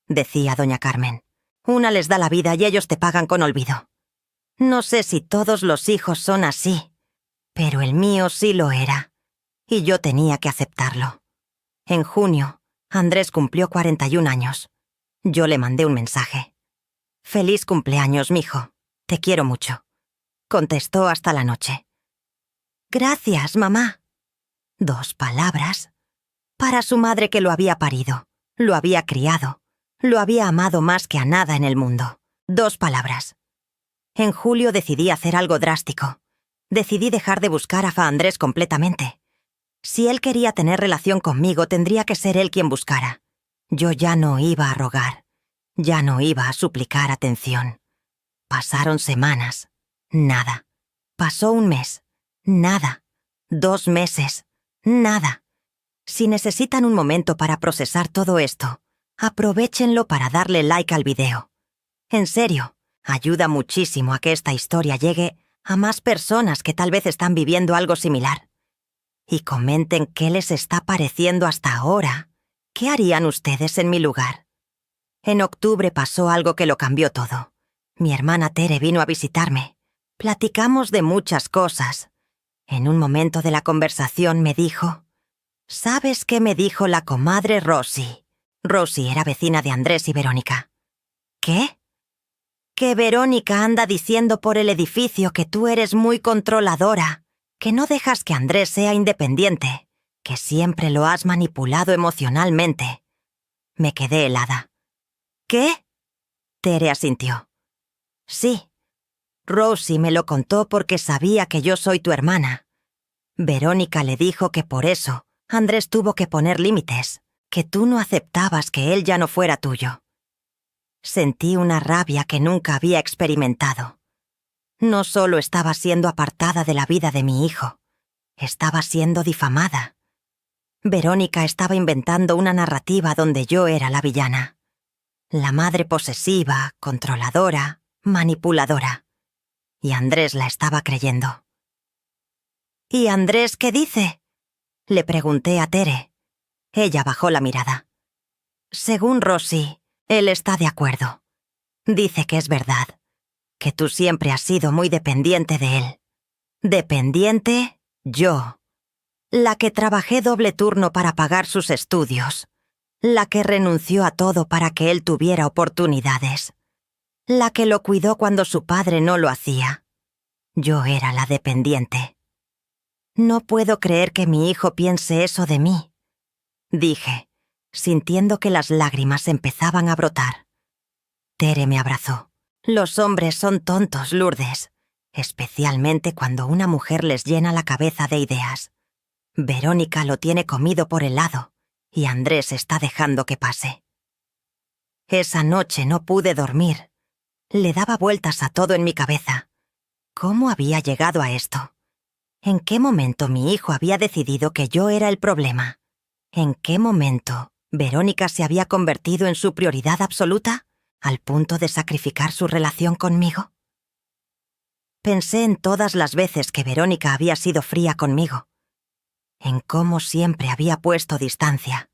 decía doña Carmen. Una les da la vida y ellos te pagan con olvido. No sé si todos los hijos son así, pero el mío sí lo era, y yo tenía que aceptarlo. En junio, Andrés cumplió 41 años. Yo le mandé un mensaje. «Feliz cumpleaños, mijo. Te quiero mucho». Contestó hasta la noche. «Gracias, mamá». 2 palabras. Para su madre que lo había parido, lo había criado, lo había amado más que a nada en el mundo. 2 palabras. En julio decidí hacer algo drástico. Decidí dejar de buscar a Fa Andrés completamente. Si él quería tener relación conmigo, tendría que ser él quien buscara. Yo ya no iba a rogar. Ya no iba a suplicar atención. Pasaron semanas. Nada. Pasó un mes. Nada. 2 meses. Nada. Si necesitan un momento para procesar todo esto, aprovéchenlo para darle like al video. En serio, ayuda muchísimo a que esta historia llegue a más personas que tal vez están viviendo algo similar. Y comenten qué les está pareciendo hasta ahora. ¿Qué harían ustedes en mi lugar? En octubre pasó algo que lo cambió todo. Mi hermana Tere vino a visitarme. Platicamos de muchas cosas. En un momento de la conversación me dijo: ¿sabes qué me dijo la comadre Rosy? Rosy era vecina de Andrés y Verónica. ¿Qué? Que Verónica anda diciendo por el edificio que tú eres muy controladora, que no dejas que Andrés sea independiente, que siempre lo has manipulado emocionalmente. Me quedé helada. ¿Qué? Tere asintió. Sí. Rosy me lo contó porque sabía que yo soy tu hermana. Verónica le dijo que por eso Andrés tuvo que poner límites, que tú no aceptabas que él ya no fuera tuyo. Sentí una rabia que nunca había experimentado. No solo estaba siendo apartada de la vida de mi hijo, estaba siendo difamada. Verónica estaba inventando una narrativa donde yo era la villana. La madre posesiva, controladora, manipuladora. Y Andrés la estaba creyendo. ¿Y Andrés qué dice? Le pregunté a Tere. Ella bajó la mirada. Según Rosy, él está de acuerdo. Dice que es verdad, que tú siempre has sido muy dependiente de él. Dependiente, yo. La que trabajé doble turno para pagar sus estudios. La que renunció a todo para que él tuviera oportunidades. La que lo cuidó cuando su padre no lo hacía. Yo era la dependiente. No puedo creer que mi hijo piense eso de mí, dije, sintiendo que las lágrimas empezaban a brotar. Tere me abrazó. Los hombres son tontos, Lourdes, especialmente cuando una mujer les llena la cabeza de ideas. Verónica lo tiene comido por el lado y Andrés está dejando que pase. Esa noche no pude dormir. Le daba vueltas a todo en mi cabeza. ¿Cómo había llegado a esto? ¿En qué momento mi hijo había decidido que yo era el problema? ¿En qué momento Verónica se había convertido en su prioridad absoluta, al punto de sacrificar su relación conmigo? Pensé en todas las veces que Verónica había sido fría conmigo, en cómo siempre había puesto distancia,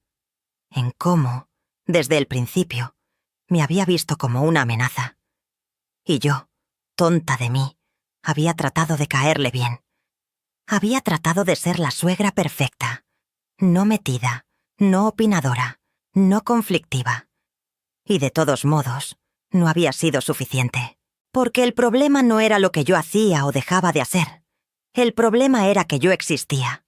en cómo, desde el principio, me había visto como una amenaza. Y yo, tonta de mí, había tratado de caerle bien. Había tratado de ser la suegra perfecta, no metida, no opinadora, no conflictiva. Y de todos modos, no había sido suficiente. Porque el problema no era lo que yo hacía o dejaba de hacer. El problema era que yo existía.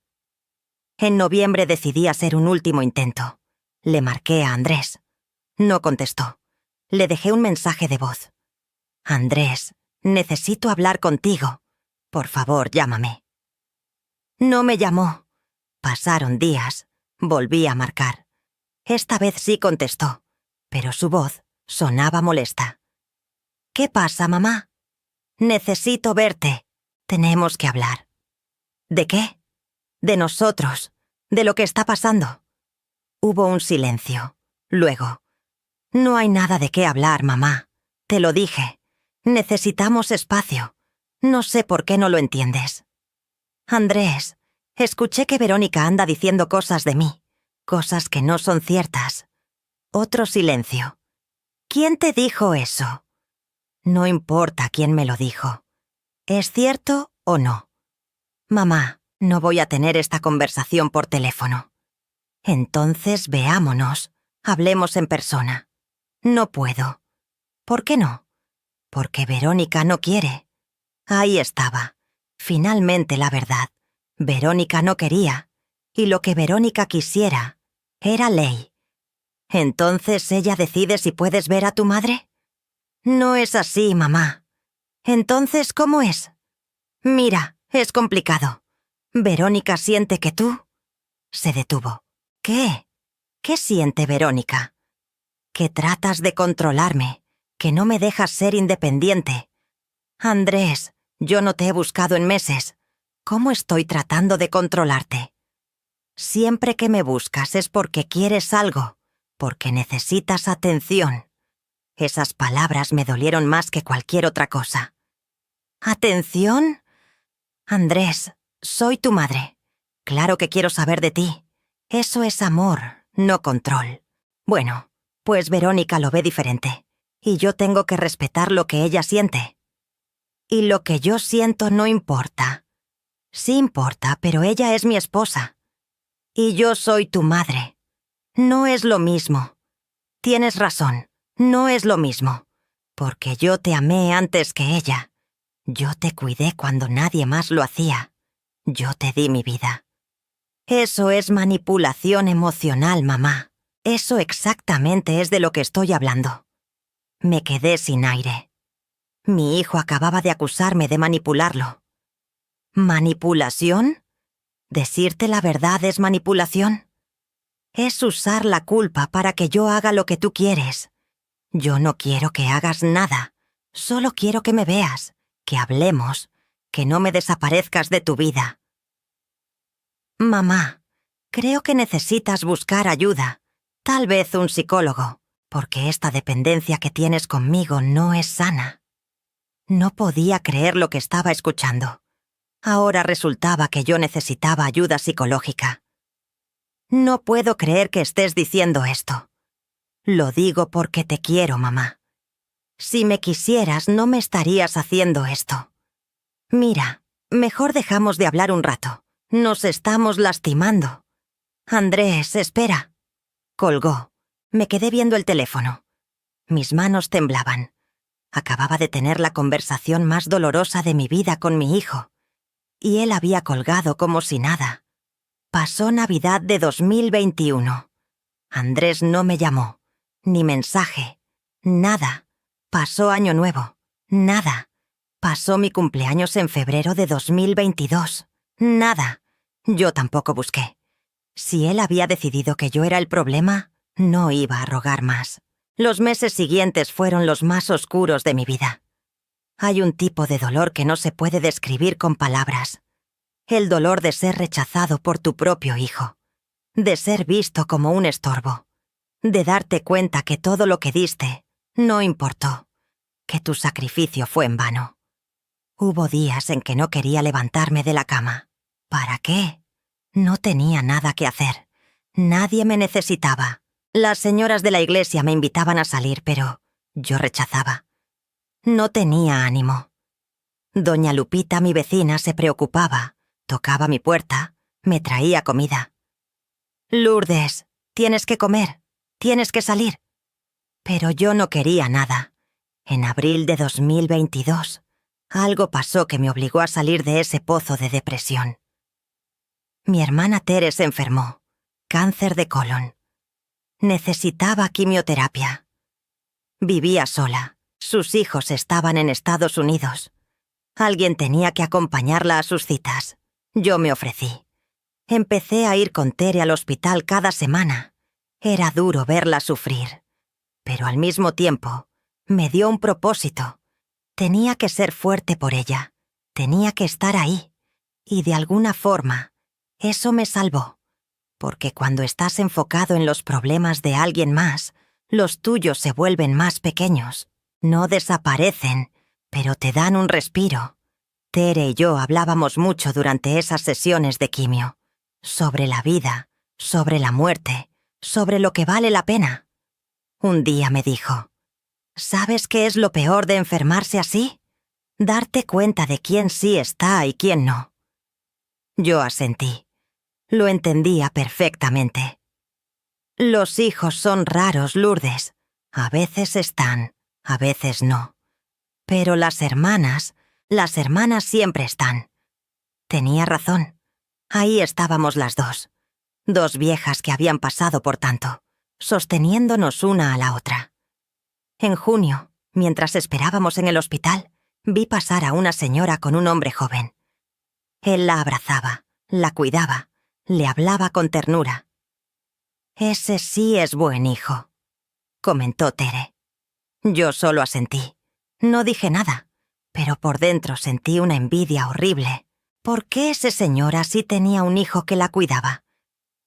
En noviembre decidí hacer un último intento. Le marqué a Andrés. No contestó. Le dejé un mensaje de voz. Andrés, necesito hablar contigo. Por favor, llámame. No me llamó. Pasaron días. Volví a marcar. Esta vez sí contestó, pero su voz sonaba molesta. ¿Qué pasa, mamá? Necesito verte. Tenemos que hablar. ¿De qué? De nosotros, de lo que está pasando. Hubo un silencio. Luego, no hay nada de qué hablar, mamá. Te lo dije. Necesitamos espacio. No sé por qué no lo entiendes. Andrés, escuché que Verónica anda diciendo cosas de mí, cosas que no son ciertas. Otro silencio. ¿Quién te dijo eso? No importa quién me lo dijo. ¿Es cierto o no? Mamá, no voy a tener esta conversación por teléfono. Entonces veámonos, hablemos en persona. No puedo. ¿Por qué no? Porque Verónica no quiere. Ahí estaba. Finalmente la verdad. Verónica no quería. Y lo que Verónica quisiera era ley. ¿Entonces ella decide si puedes ver a tu madre? No es así, mamá. Entonces, ¿cómo es? Mira, es complicado. Verónica siente que tú... Se detuvo. ¿Qué? ¿Qué siente Verónica? Que tratas de controlarme, que no me dejas ser independiente. Andrés, yo no te he buscado en meses. ¿Cómo estoy tratando de controlarte? Siempre que me buscas es porque quieres algo, porque necesitas atención. Esas palabras me dolieron más que cualquier otra cosa. ¿Atención? Andrés, soy tu madre. Claro que quiero saber de ti. Eso es amor, no control. Bueno, pues Verónica lo ve diferente, y yo tengo que respetar lo que ella siente. Y lo que yo siento no importa. Sí importa, pero ella es mi esposa. Y yo soy tu madre. No es lo mismo. Tienes razón, no es lo mismo. Porque yo te amé antes que ella. Yo te cuidé cuando nadie más lo hacía. Yo te di mi vida. Eso es manipulación emocional, mamá. Eso exactamente es de lo que estoy hablando. Me quedé sin aire. Mi hijo acababa de acusarme de manipularlo. ¿Manipulación? ¿Decirte la verdad es manipulación? Es usar la culpa para que yo haga lo que tú quieres. Yo no quiero que hagas nada. Solo quiero que me veas, que hablemos, que no me desaparezcas de tu vida. Mamá, creo que necesitas buscar ayuda, tal vez un psicólogo, porque esta dependencia que tienes conmigo no es sana. No podía creer lo que estaba escuchando. Ahora resultaba que yo necesitaba ayuda psicológica. No puedo creer que estés diciendo esto. Lo digo porque te quiero, mamá. Si me quisieras, no me estarías haciendo esto. Mira, mejor dejamos de hablar un rato. Nos estamos lastimando. Andrés, espera. Colgó. Me quedé viendo el teléfono. Mis manos temblaban. Acababa de tener la conversación más dolorosa de mi vida con mi hijo. Y él había colgado como si nada. Pasó Navidad de 2021. Andrés no me llamó. Ni mensaje. Nada. Pasó Año Nuevo. Nada. Pasó mi cumpleaños en febrero de 2022. Nada. Yo tampoco busqué. Si él había decidido que yo era el problema, no iba a rogar más. Los meses siguientes fueron los más oscuros de mi vida. Hay un tipo de dolor que no se puede describir con palabras. El dolor de ser rechazado por tu propio hijo. De ser visto como un estorbo. De darte cuenta que todo lo que diste no importó. Que tu sacrificio fue en vano. Hubo días en que no quería levantarme de la cama. ¿Para qué? No tenía nada que hacer. Nadie me necesitaba. Las señoras de la iglesia me invitaban a salir, pero yo rechazaba. No tenía ánimo. Doña Lupita, mi vecina, se preocupaba, tocaba mi puerta, me traía comida. Lourdes, tienes que comer, tienes que salir. Pero yo no quería nada. En abril de 2022, algo pasó que me obligó a salir de ese pozo de depresión. Mi hermana Tere se enfermó, cáncer de colon. Necesitaba quimioterapia. Vivía sola. Sus hijos estaban en Estados Unidos. Alguien tenía que acompañarla a sus citas. Yo me ofrecí. Empecé a ir con Tere al hospital cada semana. Era duro verla sufrir. Pero al mismo tiempo, me dio un propósito. Tenía que ser fuerte por ella. Tenía que estar ahí. Y de alguna forma, eso me salvó. Porque cuando estás enfocado en los problemas de alguien más, los tuyos se vuelven más pequeños. No desaparecen, pero te dan un respiro. Tere y yo hablábamos mucho durante esas sesiones de quimio. Sobre la vida, sobre la muerte, sobre lo que vale la pena. Un día me dijo, ¿sabes qué es lo peor de enfermarse así? Darte cuenta de quién sí está y quién no. Yo asentí. Lo entendía perfectamente. Los hijos son raros, Lourdes. A veces están, a veces no. Pero las hermanas siempre están. Tenía razón. Ahí estábamos las dos. Dos viejas que habían pasado por tanto, sosteniéndonos una a la otra. En junio, mientras esperábamos en el hospital, Vi pasar a una señora con un hombre joven. Él la abrazaba, la cuidaba, le hablaba con ternura. «Ese sí es buen hijo», comentó Tere. Yo solo asentí. No dije nada, pero por dentro sentí una envidia horrible. ¿Por qué ese señor así tenía un hijo que la cuidaba?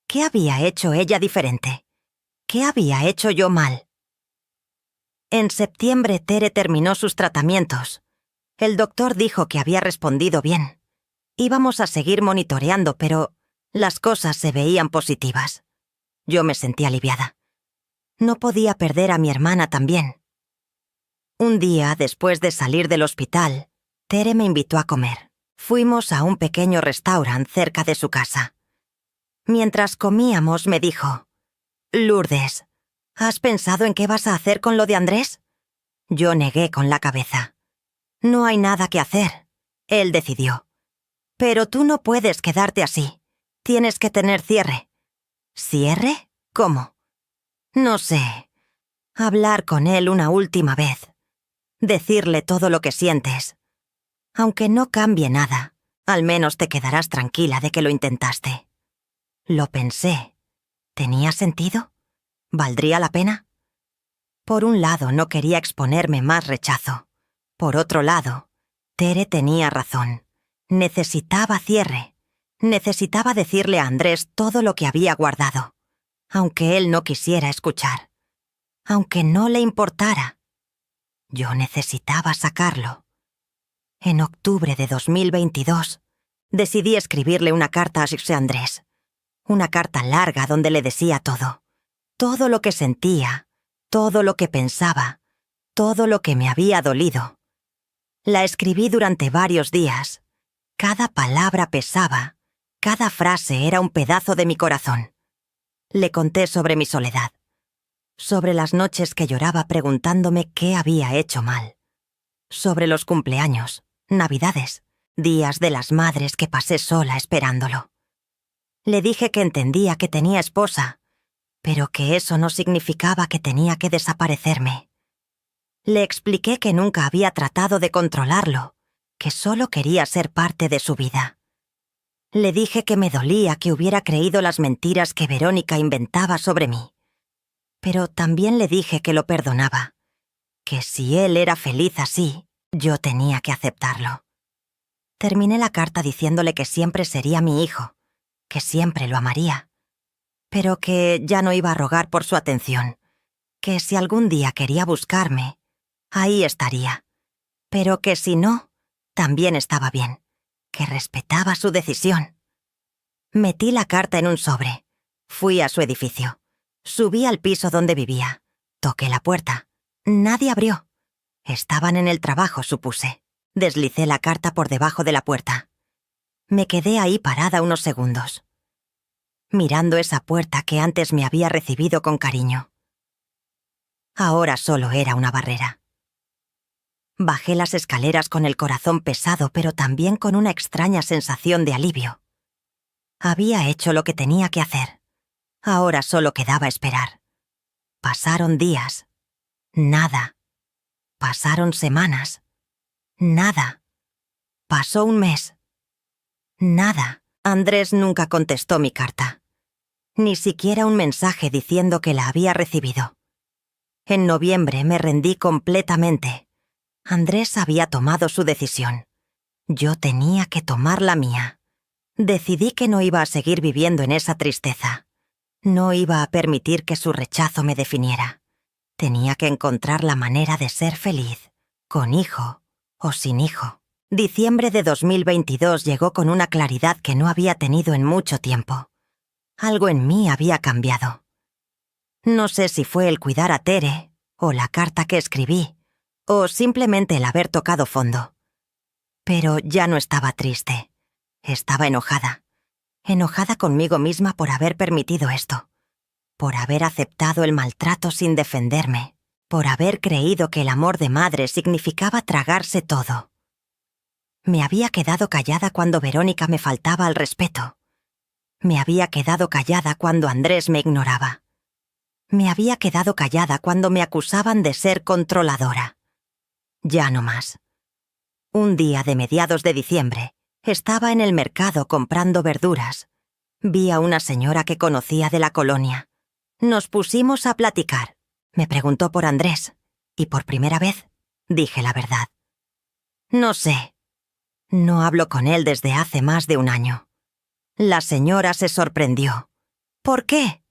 ¿Qué había hecho ella diferente? ¿Qué había hecho yo mal? En septiembre Tere terminó sus tratamientos. El doctor dijo que había respondido bien. Íbamos a seguir monitoreando, pero las cosas se veían positivas. Yo me sentí aliviada. No podía perder a mi hermana también. Un día, después de salir del hospital, Tere me invitó a comer. Fuimos a un pequeño restaurante cerca de su casa. Mientras comíamos, me dijo: «Lourdes, ¿has pensado en qué vas a hacer con lo de Andrés?» Yo negué con la cabeza. «No hay nada que hacer», él decidió. «Pero tú no puedes quedarte así. Tienes que tener cierre». ¿Cierre? ¿Cómo? No sé. Hablar con él una última vez. Decirle todo lo que sientes. Aunque no cambie nada, al menos te quedarás tranquila de que lo intentaste. Lo pensé. ¿Tenía sentido? ¿Valdría la pena? Por un lado, no quería exponerme más rechazo. Por otro lado, Tere tenía razón. Necesitaba cierre. Necesitaba decirle a Andrés todo lo que había guardado, aunque él no quisiera escuchar, aunque no le importara. Yo necesitaba sacarlo. En octubre de 2022, decidí escribirle una carta a José Andrés. Una carta larga donde le decía todo lo que sentía, todo lo que pensaba, todo lo que me había dolido. La escribí durante varios días. Cada palabra pesaba, cada frase era un pedazo de mi corazón. Le conté sobre mi soledad, sobre las noches que lloraba preguntándome qué había hecho mal, sobre los cumpleaños, navidades, días de las madres que pasé sola esperándolo. Le dije que entendía que tenía esposa, pero que eso no significaba que tenía que desaparecerme. Le expliqué que nunca había tratado de controlarlo, que solo quería ser parte de su vida. Le dije que me dolía que hubiera creído las mentiras que Verónica inventaba sobre mí. Pero también le dije que lo perdonaba, que si él era feliz así, yo tenía que aceptarlo. Terminé la carta diciéndole que siempre sería mi hijo, que siempre lo amaría, pero que ya no iba a rogar por su atención, que si algún día quería buscarme, ahí estaría, pero que si no, también estaba bien, que respetaba su decisión. Metí la carta en un sobre, fui a su edificio, subí al piso donde vivía, toqué la puerta, nadie abrió. Estaban en el trabajo, supuse. Deslicé la carta por debajo de la puerta. Me quedé ahí parada unos segundos, mirando esa puerta que antes me había recibido con cariño. Ahora solo era una barrera. Bajé las escaleras con el corazón pesado, pero también con una extraña sensación de alivio. Había hecho lo que tenía que hacer. Ahora solo quedaba esperar. Pasaron días. Nada. Pasaron semanas. Nada. Pasó un mes. Nada. Andrés nunca contestó mi carta. Ni siquiera un mensaje diciendo que la había recibido. En noviembre me rendí completamente. Andrés había tomado su decisión. Yo tenía que tomar la mía. Decidí que no iba a seguir viviendo en esa tristeza. No iba a permitir que su rechazo me definiera. Tenía que encontrar la manera de ser feliz, con hijo o sin hijo. Diciembre de 2022 llegó con una claridad que no había tenido en mucho tiempo. Algo en mí había cambiado. No sé si fue el cuidar a Tere, o la carta que escribí, o simplemente el haber tocado fondo. Pero ya no estaba triste. Estaba enojada. Enojada conmigo misma por haber permitido esto. Por haber aceptado el maltrato sin defenderme. Por haber creído que el amor de madre significaba tragarse todo. Me había quedado callada cuando Verónica me faltaba al respeto. Me había quedado callada cuando Andrés me ignoraba. Me había quedado callada cuando me acusaban de ser controladora. Ya no más. Un día de mediados de diciembre, estaba en el mercado comprando verduras. Vi a una señora que conocía de la colonia. Nos pusimos a platicar. Me preguntó por Andrés, y por primera vez dije la verdad. No sé. No hablo con él desde hace más de un año. La señora se sorprendió. ¿Por qué?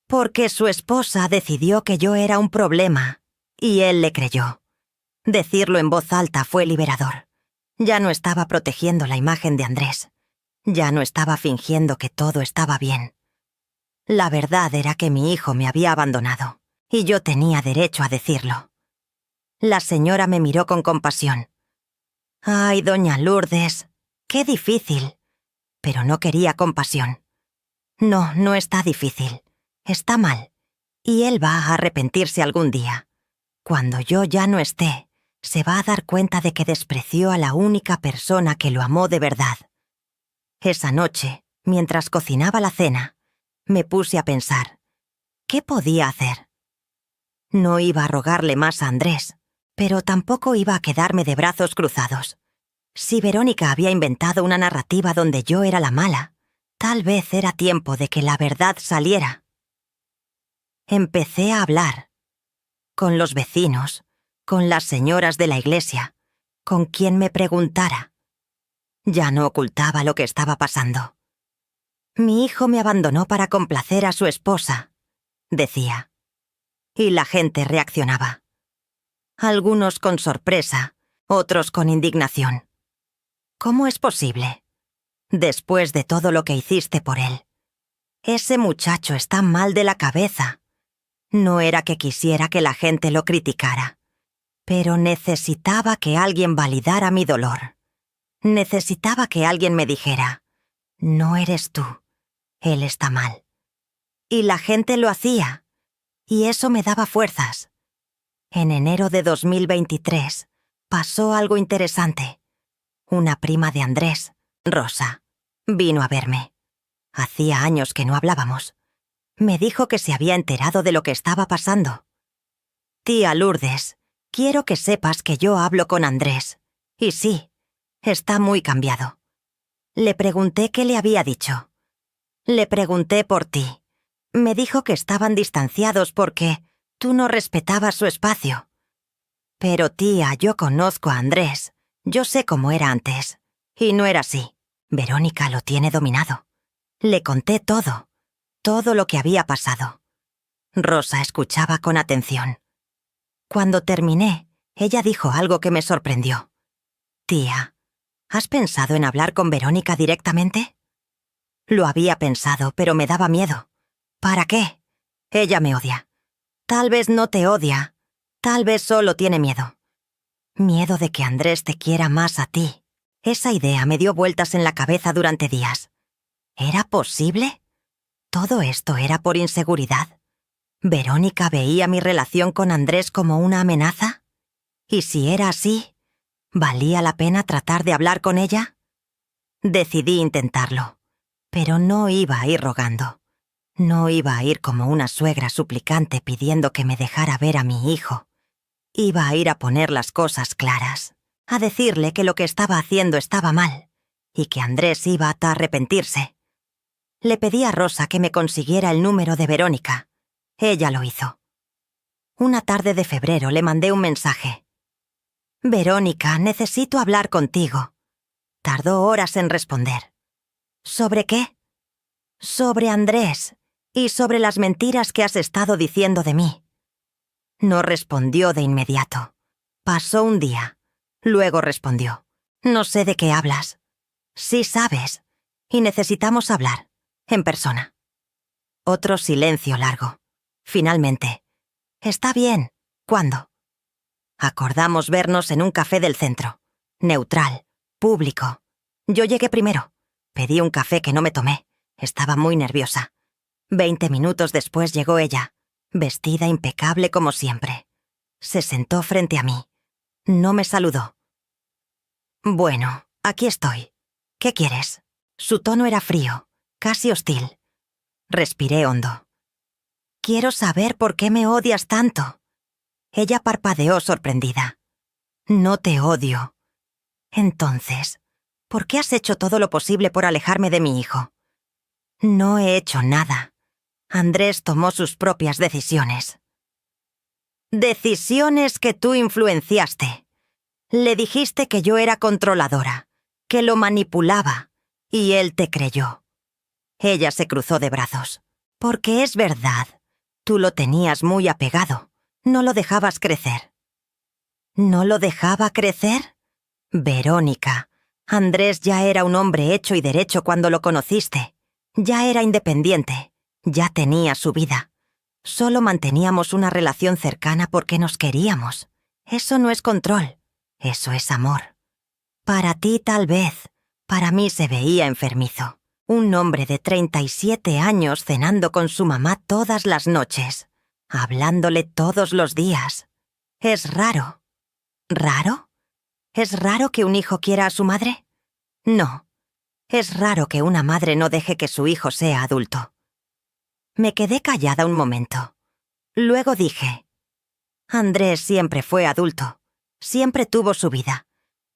Porque su esposa decidió que yo era un problema, y él le creyó. Decirlo en voz alta fue liberador. Ya no estaba protegiendo la imagen de Andrés. Ya no estaba fingiendo que todo estaba bien. La verdad era que mi hijo me había abandonado, y yo tenía derecho a decirlo. La señora me miró con compasión. «Ay, doña Lourdes, qué difícil». Pero no quería compasión. No, no está difícil. Está mal. Y él va a arrepentirse algún día. Cuando yo ya no esté, se va a dar cuenta de que despreció a la única persona que lo amó de verdad. Esa noche, mientras cocinaba la cena, me puse a pensar, ¿qué podía hacer? No iba a rogarle más a Andrés, pero tampoco iba a quedarme de brazos cruzados. Si Verónica había inventado una narrativa donde yo era la mala, tal vez era tiempo de que la verdad saliera. Empecé a hablar. Con los vecinos, con las señoras de la iglesia, con quien me preguntara. Ya no ocultaba lo que estaba pasando. Mi hijo me abandonó para complacer a su esposa, decía. Y la gente reaccionaba. Algunos con sorpresa, otros con indignación. ¿Cómo es posible? Después de todo lo que hiciste por él. Ese muchacho está mal de la cabeza. No era que quisiera que la gente lo criticara, pero necesitaba que alguien validara mi dolor. Necesitaba que alguien me dijera, no eres tú, él está mal. Y la gente lo hacía, y eso me daba fuerzas. En enero de 2023 pasó algo interesante. Una prima de Andrés, Rosa, vino a verme. Hacía años que no hablábamos. Me dijo que se había enterado de lo que estaba pasando. Tía Lourdes, quiero que sepas que yo hablo con Andrés. Y sí, está muy cambiado. Le pregunté qué le había dicho. Le pregunté por ti. Me dijo que estaban distanciados porque tú no respetabas su espacio. Pero tía, yo conozco a Andrés. Yo sé cómo era antes. Y no era así. Verónica lo tiene dominado. Le conté todo. Todo lo que había pasado. Rosa escuchaba con atención. Cuando terminé, ella dijo algo que me sorprendió. Tía, ¿has pensado en hablar con Verónica directamente? Lo había pensado, pero me daba miedo. ¿Para qué? Ella me odia. Tal vez no te odia. Tal vez solo tiene miedo. Miedo de que Andrés te quiera más a ti. Esa idea me dio vueltas en la cabeza durante días. ¿Era posible? ¿Todo esto era por inseguridad? ¿Verónica veía mi relación con Andrés como una amenaza? ¿Y si era así, valía la pena tratar de hablar con ella? Decidí intentarlo, pero no iba a ir rogando. No iba a ir como una suegra suplicante pidiendo que me dejara ver a mi hijo. Iba a ir a poner las cosas claras, a decirle que lo que estaba haciendo estaba mal, y que Andrés iba a arrepentirse. Le pedí a Rosa que me consiguiera el número de Verónica. Ella lo hizo. Una tarde de febrero le mandé un mensaje. «Verónica, necesito hablar contigo». Tardó horas en responder. «¿Sobre qué?» «Sobre Andrés y sobre las mentiras que has estado diciendo de mí». No respondió de inmediato. Pasó un día. Luego respondió. «No sé de qué hablas». «Sí sabes. Y necesitamos hablar. En persona». Otro silencio largo. Finalmente. «Está bien. ¿Cuándo?» Acordamos vernos en un café del centro. Neutral. Público. Yo llegué primero. Pedí un café que no me tomé. Estaba muy nerviosa. 20 minutos después llegó ella, vestida impecable como siempre. Se sentó frente a mí. No me saludó. «Bueno, aquí estoy. ¿Qué quieres?» Su tono era frío, casi hostil. Respiré hondo. «Quiero saber por qué me odias tanto». Ella parpadeó sorprendida. «No te odio. Entonces, ¿por qué has hecho todo lo posible por alejarme de mi hijo? No he hecho nada. Andrés tomó sus propias decisiones. Decisiones que tú influenciaste. Le dijiste que yo era controladora, que lo manipulaba, y él te creyó. Ella se cruzó de brazos. Porque es verdad, tú lo tenías muy apegado, no lo dejabas crecer. ¿No lo dejaba crecer? Verónica, Andrés ya era un hombre hecho y derecho cuando lo conociste. Ya era independiente, ya tenía su vida. Solo manteníamos una relación cercana porque nos queríamos. Eso no es control, eso es amor. Para ti tal vez, para mí se veía enfermizo. Un hombre de 37 años cenando con su mamá todas las noches, hablándole todos los días. Es raro. ¿Raro? ¿Es raro que un hijo quiera a su madre? No. Es raro que una madre no deje que su hijo sea adulto. Me quedé callada un momento. Luego dije: Andrés siempre fue adulto, siempre tuvo su vida,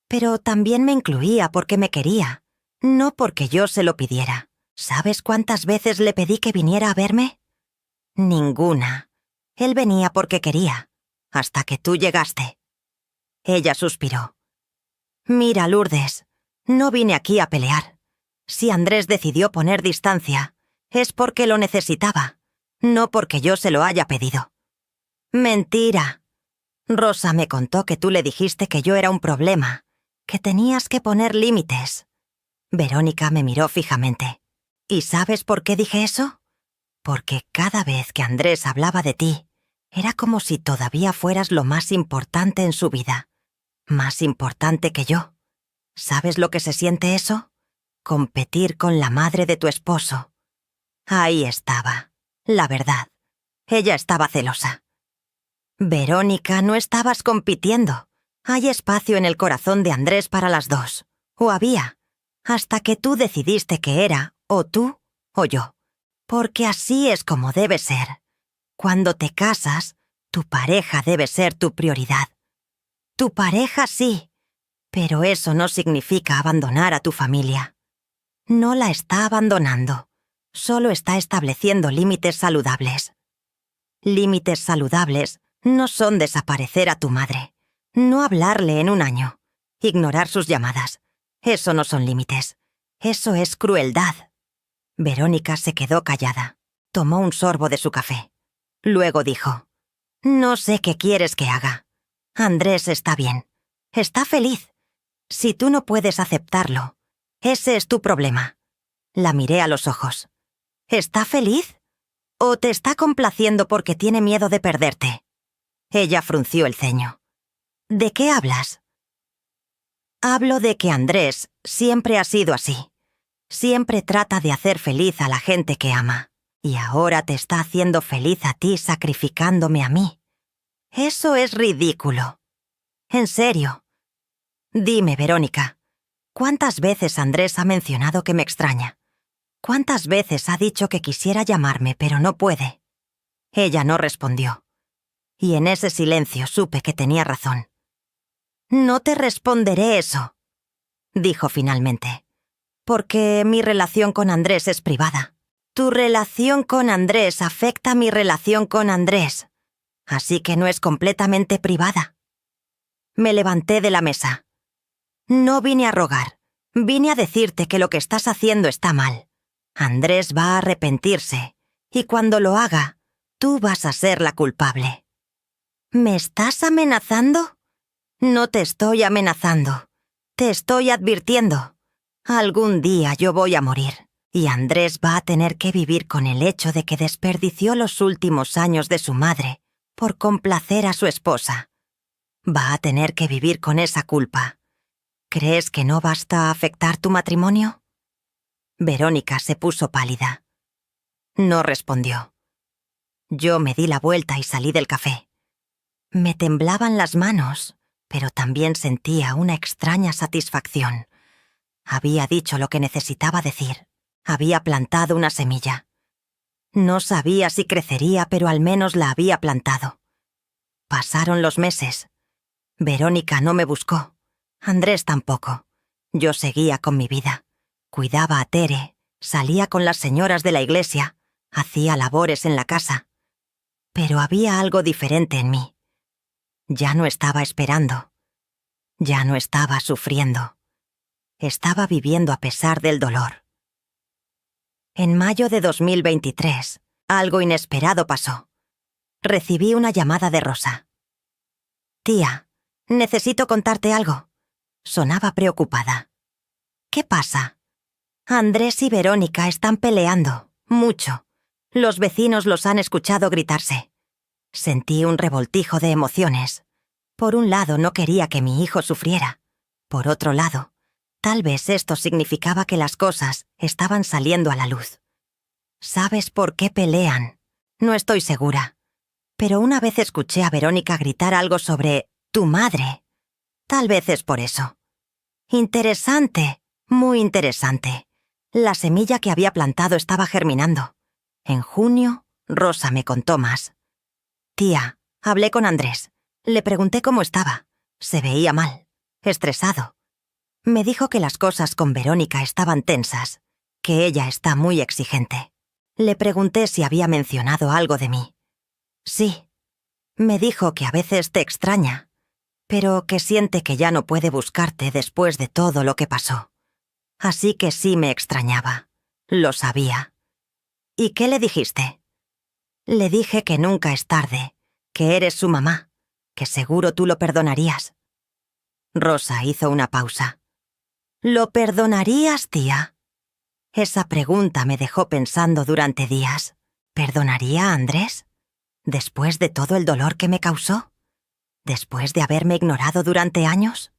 pero también me incluía porque me quería, no porque yo se lo pidiera. ¿Sabes cuántas veces le pedí que viniera a verme? Ninguna. Él venía porque quería, hasta que tú llegaste. Ella suspiró. Mira, Lourdes, no vine aquí a pelear. Si Andrés decidió poner distancia, es porque lo necesitaba, no porque yo se lo haya pedido. Mentira. Rosa me contó que tú le dijiste que yo era un problema, que tenías que poner límites. Verónica me miró fijamente. ¿Y sabes por qué dije eso? Porque cada vez que Andrés hablaba de ti, era como si todavía fueras lo más importante en su vida. Más importante que yo. ¿Sabes lo que se siente eso? Competir con la madre de tu esposo. Ahí estaba. La verdad. Ella estaba celosa. Verónica, no estabas compitiendo. Hay espacio en el corazón de Andrés para las dos. O había. Hasta que tú decidiste que era o tú o yo. Porque así es como debe ser. Cuando te casas, tu pareja debe ser tu prioridad. Tu pareja sí, pero eso no significa abandonar a tu familia. No la está abandonando, solo está estableciendo límites saludables. Límites saludables no son desaparecer a tu madre, no hablarle en un año, ignorar sus llamadas. Eso no son límites, eso es crueldad. Verónica se quedó callada, tomó un sorbo de su café. Luego dijo: No sé qué quieres que haga. Andrés está bien, está feliz. Si tú no puedes aceptarlo, ese es tu problema. La miré a los ojos. ¿Está feliz? ¿O te está complaciendo porque tiene miedo de perderte? Ella frunció el ceño. ¿De qué hablas? Hablo de que Andrés siempre ha sido así. Siempre trata de hacer feliz a la gente que ama. Y ahora te está haciendo feliz a ti sacrificándome a mí. Eso es ridículo. En serio. Dime, Verónica, ¿cuántas veces Andrés ha mencionado que me extraña? ¿Cuántas veces ha dicho que quisiera llamarme, pero no puede? Ella no respondió. Y en ese silencio supe que tenía razón. No te responderé eso, dijo finalmente, porque mi relación con Andrés es privada. Tu relación con Andrés afecta mi relación con Andrés, así que no es completamente privada. Me levanté de la mesa. No vine a rogar, vine a decirte que lo que estás haciendo está mal. Andrés va a arrepentirse, y cuando lo haga, tú vas a ser la culpable. ¿Me estás amenazando? No te estoy amenazando, te estoy advirtiendo. Algún día yo voy a morir, y Andrés va a tener que vivir con el hecho de que desperdició los últimos años de su madre por complacer a su esposa. Va a tener que vivir con esa culpa. ¿Crees que no basta afectar tu matrimonio? Verónica se puso pálida. No respondió. Yo me di la vuelta y salí del café. Me temblaban las manos, pero también sentía una extraña satisfacción. Había dicho lo que necesitaba decir. Había plantado una semilla. No sabía si crecería, pero al menos la había plantado. Pasaron los meses. Verónica no me buscó. Andrés tampoco. Yo seguía con mi vida. Cuidaba a Tere, salía con las señoras de la iglesia, hacía labores en la casa. Pero había algo diferente en mí. Ya no estaba esperando. Ya no estaba sufriendo. Estaba viviendo a pesar del dolor. En mayo de 2023, algo inesperado pasó. Recibí una llamada de Rosa. «Tía, necesito contarte algo». Sonaba preocupada. «¿Qué pasa?» «Andrés y Verónica están peleando, mucho. Los vecinos los han escuchado gritarse». Sentí un revoltijo de emociones. Por un lado, no quería que mi hijo sufriera. Por otro lado, tal vez esto significaba que las cosas estaban saliendo a la luz. ¿Sabes por qué pelean? No estoy segura. Pero una vez escuché a Verónica gritar algo sobre «tu madre». Tal vez es por eso. Interesante, muy interesante. La semilla que había plantado estaba germinando. En junio, Rosa me contó más. «Tía, hablé con Andrés. Le pregunté cómo estaba. Se veía mal, estresado. Me dijo que las cosas con Verónica estaban tensas, que ella está muy exigente. Le pregunté si había mencionado algo de mí. Sí. Me dijo que a veces te extraña, pero que siente que ya no puede buscarte después de todo lo que pasó. Así que sí me extrañaba. Lo sabía». «¿Y qué le dijiste?» «Le dije que nunca es tarde, que eres su mamá, que seguro tú lo perdonarías». Rosa hizo una pausa. «¿Lo perdonarías, tía?» Esa pregunta me dejó pensando durante días. ¿Perdonaría a Andrés? ¿Después de todo el dolor que me causó? ¿Después de haberme ignorado durante años?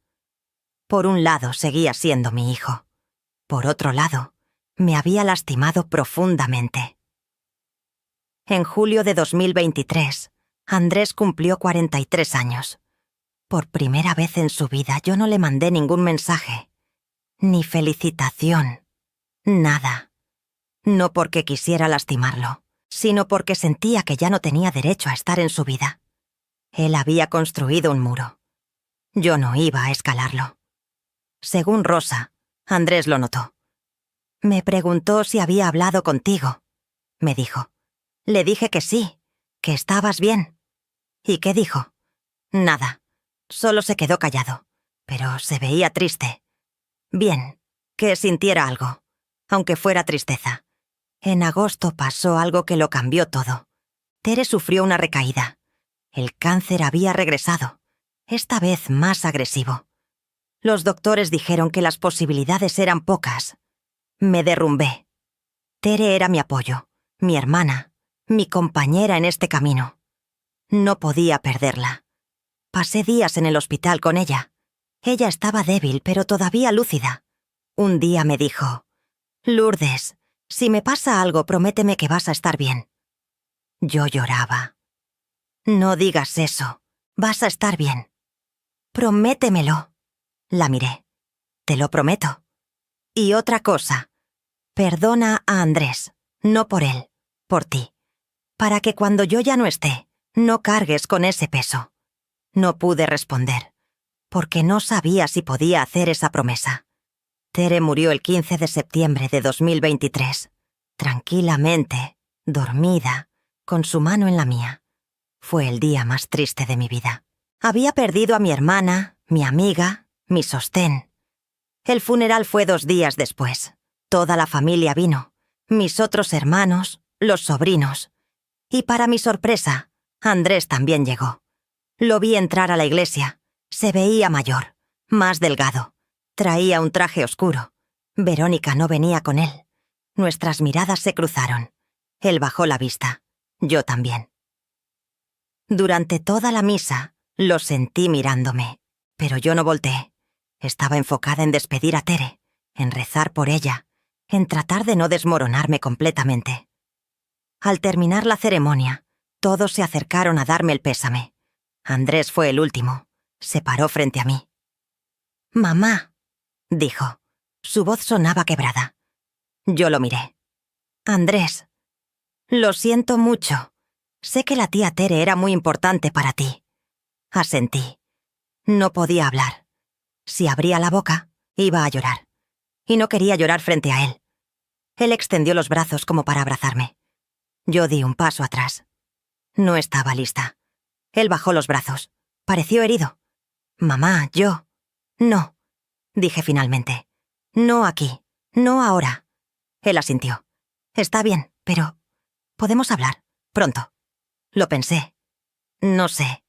Por un lado, seguía siendo mi hijo. Por otro lado, me había lastimado profundamente. En julio de 2023, Andrés cumplió 43 años. Por primera vez en su vida yo no le mandé ningún mensaje. Ni felicitación. Nada. No porque quisiera lastimarlo, sino porque sentía que ya no tenía derecho a estar en su vida. Él había construido un muro. Yo no iba a escalarlo. Según Rosa, Andrés lo notó. Me preguntó si había hablado contigo. Me dijo. Le dije que sí, que estabas bien. ¿Y qué dijo? Nada. Solo se quedó callado, pero se veía triste. Bien, que sintiera algo, aunque fuera tristeza. En agosto pasó algo que lo cambió todo. Tere sufrió una recaída. El cáncer había regresado, esta vez más agresivo. Los doctores dijeron que las posibilidades eran pocas. Me derrumbé. Tere era mi apoyo, mi hermana, mi compañera en este camino. No podía perderla. Pasé días en el hospital con ella. Ella estaba débil, pero todavía lúcida. Un día me dijo, «Lourdes, si me pasa algo, prométeme que vas a estar bien». Yo lloraba. «No digas eso. Vas a estar bien». «Prométemelo». La miré. «Te lo prometo». Y otra cosa. Perdona a Andrés, no por él, por ti. Para que cuando yo ya no esté, no cargues con ese peso. No pude responder, porque no sabía si podía hacer esa promesa. Tere murió el 15 de septiembre de 2023, tranquilamente, dormida, con su mano en la mía. Fue el día más triste de mi vida. Había perdido a mi hermana, mi amiga, mi sostén. El funeral fue 2 días después. Toda la familia vino, mis otros hermanos, los sobrinos. Y para mi sorpresa, Andrés también llegó. Lo vi entrar a la iglesia. Se veía mayor, más delgado. Traía un traje oscuro. Verónica no venía con él. Nuestras miradas se cruzaron. Él bajó la vista. Yo también. Durante toda la misa, lo sentí mirándome. Pero yo no volteé. Estaba enfocada en despedir a Tere, en rezar por ella, en tratar de no desmoronarme completamente. Al terminar la ceremonia, todos se acercaron a darme el pésame. Andrés fue el último. Se paró frente a mí. «Mamá», dijo. Su voz sonaba quebrada. Yo lo miré. «Andrés, lo siento mucho. Sé que la tía Tere era muy importante para ti». Asentí. No podía hablar. Si abría la boca, iba a llorar. Y no quería llorar frente a él. Él extendió los brazos como para abrazarme. Yo di un paso atrás. No estaba lista. Él bajó los brazos. Pareció herido. Mamá, yo... No, dije finalmente. No aquí. No ahora. Él asintió. Está bien, pero... podemos hablar. Pronto. Lo pensé. No sé.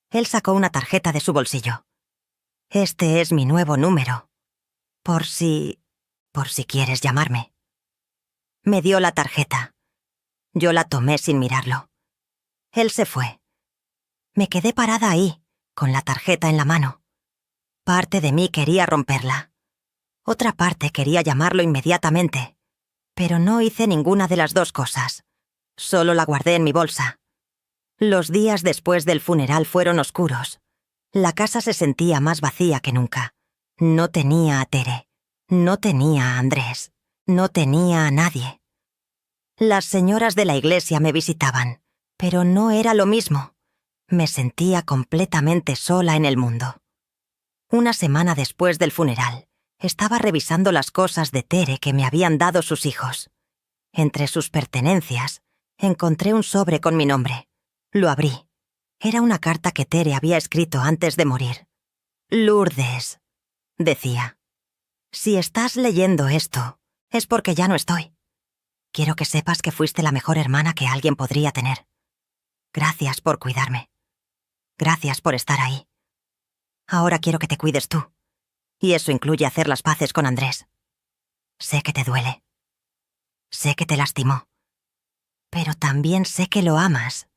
Él sacó una tarjeta de su bolsillo. Este es mi nuevo número. Por si quieres llamarme. Me dio la tarjeta. Yo la tomé sin mirarlo. Él se fue. Me quedé parada ahí, con la tarjeta en la mano. Parte de mí quería romperla. Otra parte quería llamarlo inmediatamente. Pero no hice ninguna de las dos cosas. Solo la guardé en mi bolsa. Los días después del funeral fueron oscuros. La casa se sentía más vacía que nunca. No tenía a Tere. No tenía a Andrés. No tenía a nadie. Las señoras de la iglesia me visitaban, pero no era lo mismo. Me sentía completamente sola en el mundo. Una semana después del funeral, estaba revisando las cosas de Tere que me habían dado sus hijos. Entre sus pertenencias, encontré un sobre con mi nombre. Lo abrí. Era una carta que Tere había escrito antes de morir. Lourdes, decía. Si estás leyendo esto, es porque ya no estoy. Quiero que sepas que fuiste la mejor hermana que alguien podría tener. Gracias por cuidarme. Gracias por estar ahí. Ahora quiero que te cuides tú. Y eso incluye hacer las paces con Andrés. Sé que te duele. Sé que te lastimó. Pero también sé que lo amas.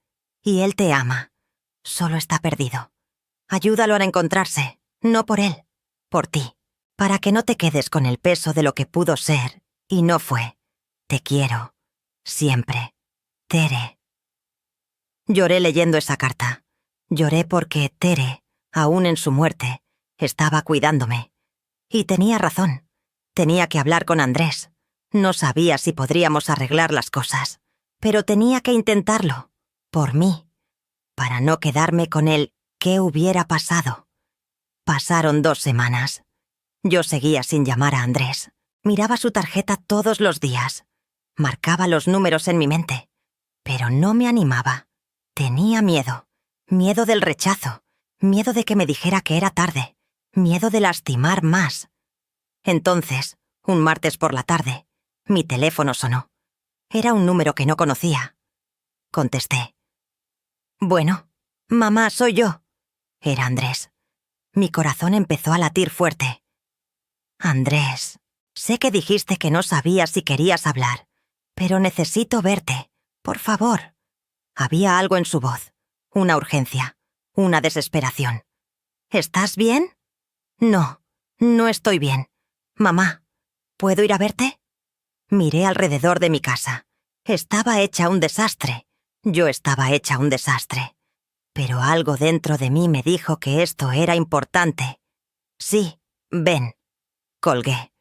Y él te ama. Solo está perdido. Ayúdalo a encontrarse, no por él, por ti. Para que no te quedes con el peso de lo que pudo ser y no fue. Te quiero. Siempre. Tere. Lloré leyendo esa carta. Lloré porque Tere, aún en su muerte, estaba cuidándome. Y tenía razón. Tenía que hablar con Andrés. No sabía si podríamos arreglar las cosas, pero tenía que intentarlo. Por mí. Para no quedarme con el ¿qué hubiera pasado? Pasaron 2 semanas. Yo seguía sin llamar a Andrés. Miraba su tarjeta todos los días. Marcaba los números en mi mente. Pero no me animaba. Tenía miedo. Miedo del rechazo. Miedo de que me dijera que era tarde. Miedo de lastimar más. Entonces, un martes por la tarde, mi teléfono sonó. Era un número que no conocía. Contesté. Bueno, mamá, soy yo. Era Andrés. Mi corazón empezó a latir fuerte. Andrés, sé que dijiste que no sabías si querías hablar, pero necesito verte, por favor. Había algo en su voz, una urgencia, una desesperación. ¿Estás bien? No, no estoy bien. Mamá, ¿puedo ir a verte? Miré alrededor de mi casa. Estaba hecha un desastre. Yo estaba hecha un desastre. Pero algo dentro de mí me dijo que esto era importante. Sí, ven. Colgué.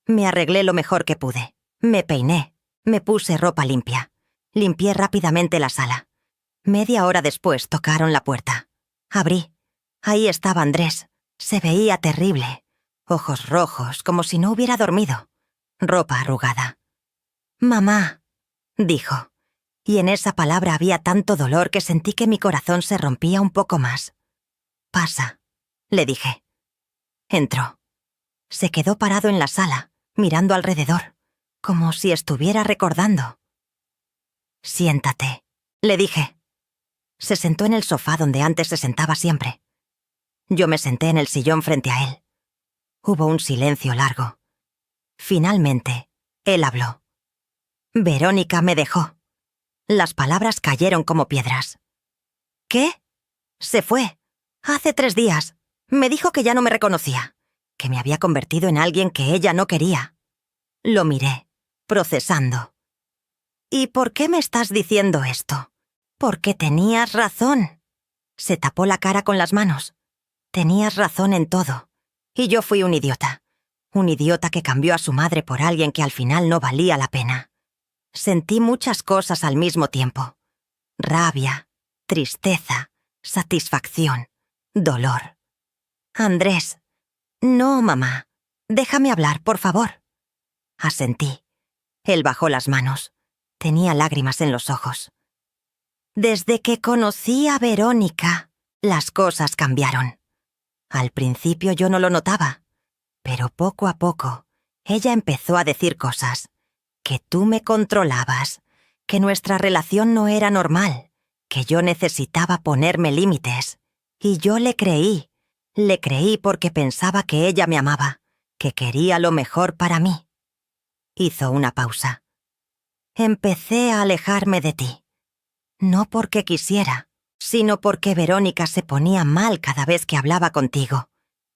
Me arreglé lo mejor que pude. Me peiné. Me puse ropa limpia. Limpié rápidamente la sala. Media hora después tocaron la puerta. Abrí. Ahí estaba Andrés. Se veía terrible. Ojos rojos, como si no hubiera dormido. Ropa arrugada. «Mamá», dijo. Y en esa palabra había tanto dolor que sentí que mi corazón se rompía un poco más. «Pasa», le dije. Entró. Se quedó parado en la sala, mirando alrededor, como si estuviera recordando. «Siéntate», le dije. Se sentó en el sofá donde antes se sentaba siempre. Yo me senté en el sillón frente a él. Hubo un silencio largo. Finalmente, él habló. Verónica me dejó. Las palabras cayeron como piedras. ¿Qué? Se fue. Hace 3 días. Me dijo que ya no me reconocía, que me había convertido en alguien que ella no quería. Lo miré, procesando. ¿Y por qué me estás diciendo esto? Porque tenías razón. Se tapó la cara con las manos. Tenías razón en todo. Y yo fui un idiota. Un idiota que cambió a su madre por alguien que al final no valía la pena. Sentí muchas cosas al mismo tiempo. Rabia, tristeza, satisfacción, dolor. Andrés, No, mamá. Déjame hablar, por favor. Asentí. Él bajó las manos. Tenía lágrimas en los ojos. Desde que conocí a Verónica, las cosas cambiaron. Al principio yo no lo notaba, pero poco a poco, ella empezó a decir cosas. Que tú me controlabas, que nuestra relación no era normal, que yo necesitaba ponerme límites. Y yo le creí porque pensaba que ella me amaba, que quería lo mejor para mí. Hizo una pausa. Empecé a alejarme de ti. No porque quisiera, sino porque Verónica se ponía mal cada vez que hablaba contigo,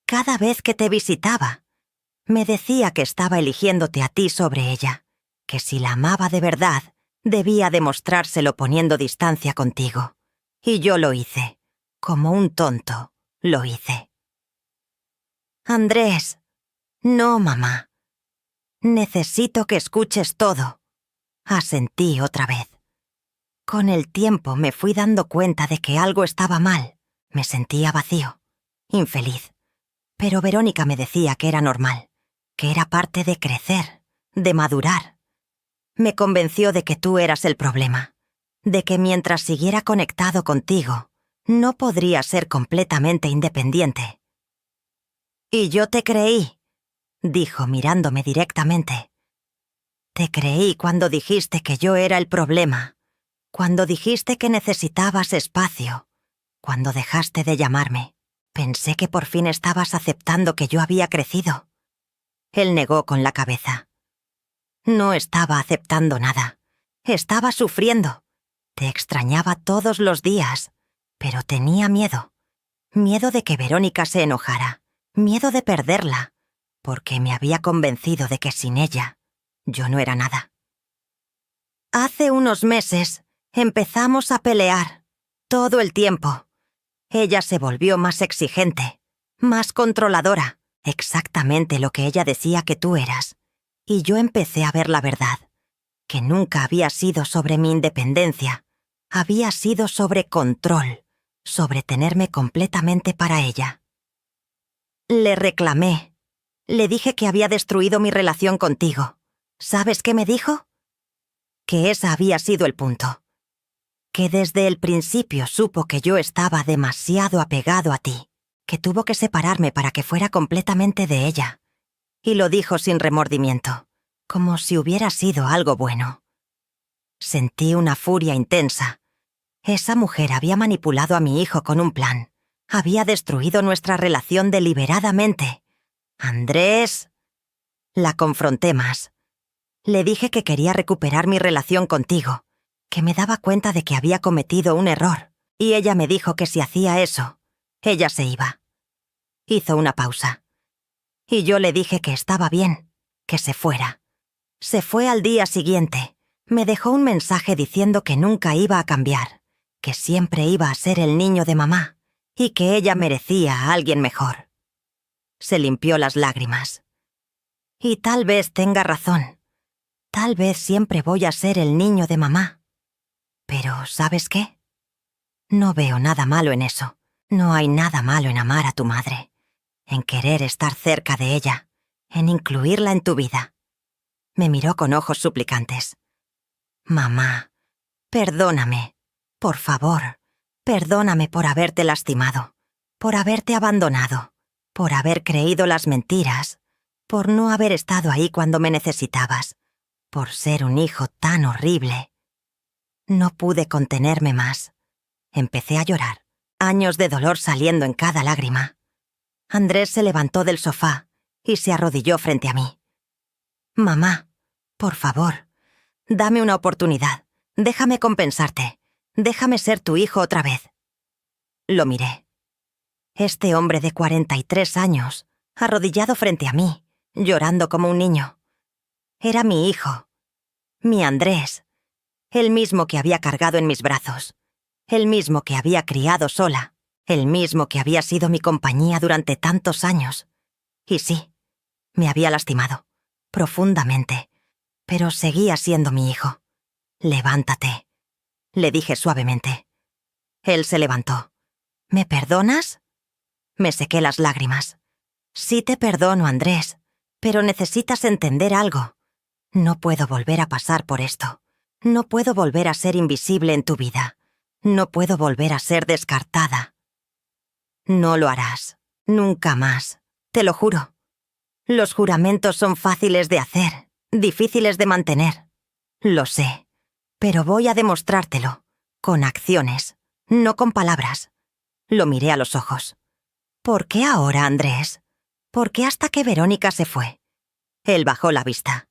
cada vez que te visitaba. Me decía que estaba eligiéndote a ti sobre ella, que si la amaba de verdad, debía demostrárselo poniendo distancia contigo. Y yo lo hice. Como un tonto, lo hice. Andrés. No, mamá. Necesito que escuches todo. Asentí otra vez. Con el tiempo me fui dando cuenta de que algo estaba mal. Me sentía vacío, infeliz. Pero Verónica me decía que era normal, que era parte de crecer, de madurar. Me convenció de que tú eras el problema, de que mientras siguiera conectado contigo, no podría ser completamente independiente. Y yo te creí, dijo mirándome directamente. Te creí cuando dijiste que yo era el problema, cuando dijiste que necesitabas espacio, cuando dejaste de llamarme. Pensé que por fin estabas aceptando que yo había crecido. Él negó con la cabeza. No estaba aceptando nada. Estaba sufriendo. Te extrañaba todos los días, pero tenía miedo. Miedo de que Verónica se enojara. Miedo de perderla, porque me había convencido de que sin ella, yo no era nada. Hace unos meses empezamos a pelear, todo el tiempo. Ella se volvió más exigente, más controladora, exactamente lo que ella decía que tú eras. Y yo empecé a ver la verdad, que nunca había sido sobre mi independencia, había sido sobre control, sobre tenerme completamente para ella. Le reclamé. Le dije que había destruido mi relación contigo. ¿Sabes qué me dijo? Que ese había sido el punto. Que desde el principio supo que yo estaba demasiado apegado a ti, que tuvo que separarme para que fuera completamente de ella. Y lo dijo sin remordimiento, como si hubiera sido algo bueno. Sentí una furia intensa. Esa mujer había manipulado a mi hijo con un plan. Había destruido nuestra relación deliberadamente. Andrés. La confronté más. Le dije que quería recuperar mi relación contigo, que me daba cuenta de que había cometido un error, y ella me dijo que si hacía eso, ella se iba. Hizo una pausa. Y yo le dije que estaba bien, que se fuera. Se fue al día siguiente. Me dejó un mensaje diciendo que nunca iba a cambiar, que siempre iba a ser el niño de mamá, y que ella merecía a alguien mejor. Se limpió las lágrimas. Y tal vez tenga razón. Tal vez siempre voy a ser el niño de mamá. Pero, ¿sabes qué? No veo nada malo en eso. No hay nada malo en amar a tu madre, en querer estar cerca de ella, en incluirla en tu vida. Me miró con ojos suplicantes. Mamá, perdóname. Por favor, perdóname por haberte lastimado, por haberte abandonado, por haber creído las mentiras, por no haber estado ahí cuando me necesitabas, por ser un hijo tan horrible. No pude contenerme más. Empecé a llorar, años de dolor saliendo en cada lágrima. Andrés se levantó del sofá y se arrodilló frente a mí. Mamá, por favor, dame una oportunidad. Déjame compensarte. Déjame ser tu hijo otra vez. Lo miré. Este hombre de 43 años, arrodillado frente a mí, llorando como un niño. Era mi hijo, mi Andrés, el mismo que había cargado en mis brazos, el mismo que había criado sola, el mismo que había sido mi compañía durante tantos años. Y sí, me había lastimado, profundamente, pero seguía siendo mi hijo. Levántate, le dije suavemente. Él se levantó. ¿Me perdonas? Me sequé las lágrimas. Sí te perdono, Andrés, pero necesitas entender algo. No puedo volver a pasar por esto. No puedo volver a ser invisible en tu vida. No puedo volver a ser descartada. No lo harás. Nunca más. Te lo juro. Los juramentos son fáciles de hacer, difíciles de mantener. Lo sé, pero voy a demostrártelo, con acciones, no con palabras. Lo miré a los ojos. ¿Por qué ahora, Andrés? ¿Por qué hasta que Verónica se fue? Él bajó la vista.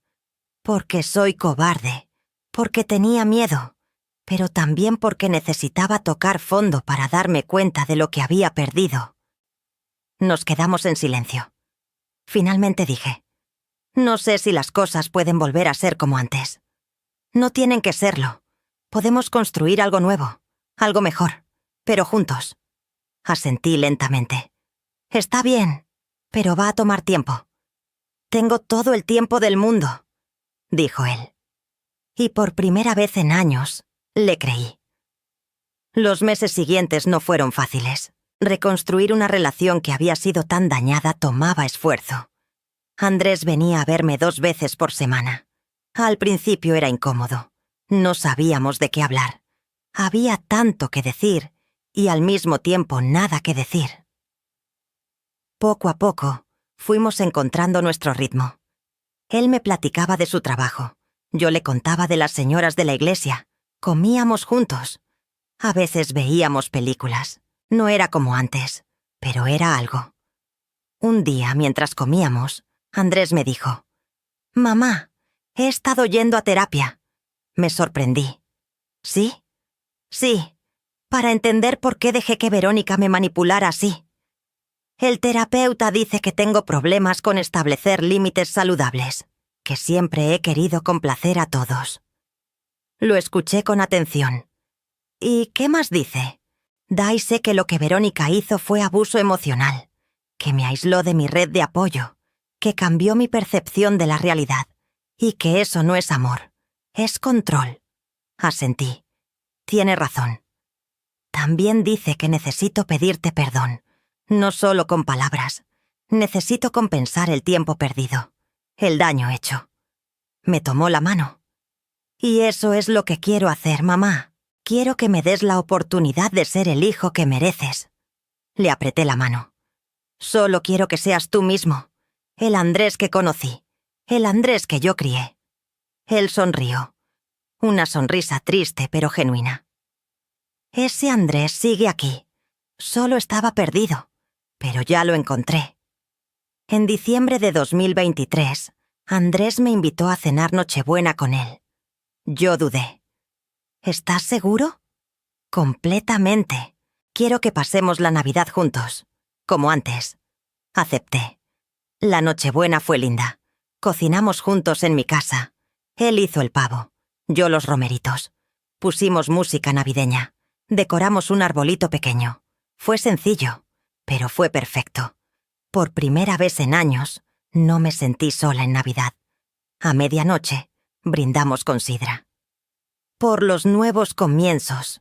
Porque soy cobarde, porque tenía miedo, pero también porque necesitaba tocar fondo para darme cuenta de lo que había perdido. Nos quedamos en silencio. Finalmente dije, no sé si las cosas pueden volver a ser como antes. No tienen que serlo. Podemos construir algo nuevo, algo mejor, pero juntos. Asentí lentamente. Está bien, pero va a tomar tiempo. Tengo todo el tiempo del mundo, dijo él. Y por primera vez en años, le creí. Los meses siguientes no fueron fáciles. Reconstruir una relación que había sido tan dañada tomaba esfuerzo. Andrés venía a verme 2 veces por semana. Al principio era incómodo. No sabíamos de qué hablar. Había tanto que decir y al mismo tiempo nada que decir. Poco a poco, fuimos encontrando nuestro ritmo. Él me platicaba de su trabajo. Yo le contaba de las señoras de la iglesia. Comíamos juntos. A veces veíamos películas. No era como antes, pero era algo. Un día, mientras comíamos, Andrés me dijo, «Mamá, he estado yendo a terapia». Me sorprendí. ¿Sí? Sí, para entender por qué dejé que Verónica me manipulara así. El terapeuta dice que tengo problemas con establecer límites saludables, que siempre he querido complacer a todos. Lo escuché con atención. ¿Y qué más dice? Da y sé que lo que Verónica hizo fue abuso emocional, que me aisló de mi red de apoyo, que cambió mi percepción de la realidad, y que eso no es amor, es control. Asentí. Tiene razón. También dice que necesito pedirte perdón, no solo con palabras. Necesito compensar el tiempo perdido, el daño hecho. Me tomó la mano. Y eso es lo que quiero hacer, mamá. Quiero que me des la oportunidad de ser el hijo que mereces. Le apreté la mano. Solo quiero que seas tú mismo, el Andrés que conocí, el Andrés que yo crié. Él sonrió. Una sonrisa triste pero genuina. Ese Andrés sigue aquí. Solo estaba perdido, pero ya lo encontré. En diciembre de 2023, Andrés me invitó a cenar Nochebuena con él. Yo dudé. ¿Estás seguro? Completamente. Quiero que pasemos la Navidad juntos, como antes. Acepté. La Nochebuena fue linda. Cocinamos juntos en mi casa. Él hizo el pavo, yo los romeritos. Pusimos música navideña. Decoramos un arbolito pequeño. Fue sencillo, pero fue perfecto. Por primera vez en años, no me sentí sola en Navidad. A medianoche, brindamos con sidra. Por los nuevos comienzos,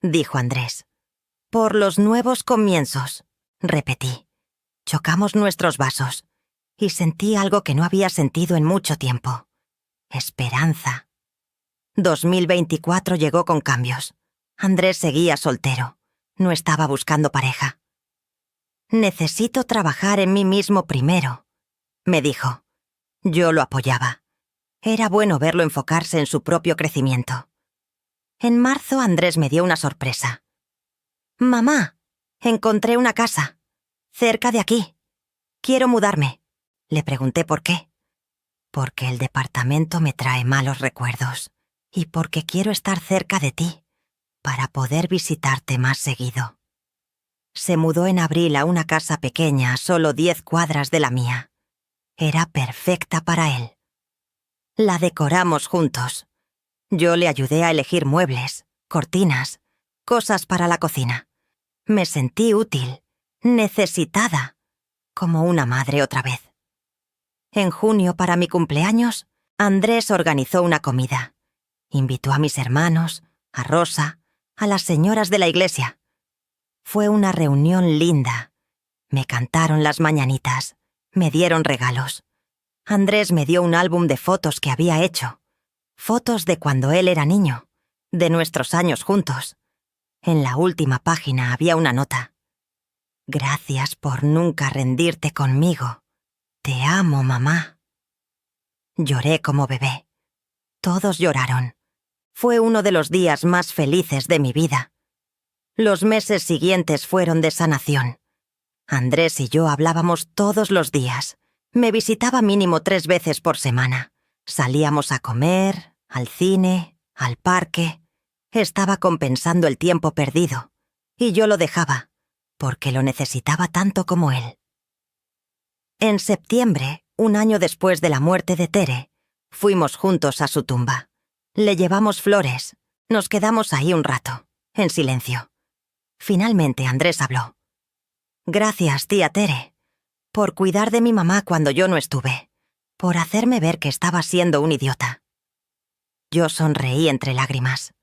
dijo Andrés. Por los nuevos comienzos, repetí. Chocamos nuestros vasos y sentí algo que no había sentido en mucho tiempo. Esperanza. 2024 llegó con cambios. Andrés seguía soltero. No estaba buscando pareja. Necesito trabajar en mí mismo primero, me dijo. Yo lo apoyaba. Era bueno verlo enfocarse en su propio crecimiento. En marzo Andrés me dio una sorpresa. «Mamá, encontré una casa, cerca de aquí. Quiero mudarme». Le pregunté por qué. Porque el departamento me trae malos recuerdos y porque quiero estar cerca de ti, para poder visitarte más seguido. Se mudó en abril a una casa pequeña a solo 10 cuadras de la mía. Era perfecta para él. La decoramos juntos. Yo le ayudé a elegir muebles, cortinas, cosas para la cocina. Me sentí útil, necesitada, como una madre otra vez. En junio, para mi cumpleaños, Andrés organizó una comida. Invitó a mis hermanos, a Rosa, a las señoras de la iglesia. Fue una reunión linda, Me cantaron las mañanitas, me dieron regalos. Andrés me dio un álbum de fotos que había hecho. Fotos de cuando él era niño, de nuestros años juntos. En la última página había una nota. Gracias por nunca rendirte conmigo. Te amo, mamá. Lloré como bebé. Todos lloraron. Fue uno de los días más felices de mi vida. Los meses siguientes fueron de sanación. Andrés y yo hablábamos todos los días. Me visitaba mínimo 3 veces por semana. Salíamos a comer, al cine, al parque. Estaba compensando el tiempo perdido. Y yo lo dejaba, porque lo necesitaba tanto como él. En septiembre, un año después de la muerte de Tere, fuimos juntos a su tumba. Le llevamos flores. Nos quedamos ahí un rato, en silencio. Finalmente Andrés habló. Gracias, tía Tere, por cuidar de mi mamá cuando yo no estuve, por hacerme ver que estaba siendo un idiota. Yo sonreí entre lágrimas.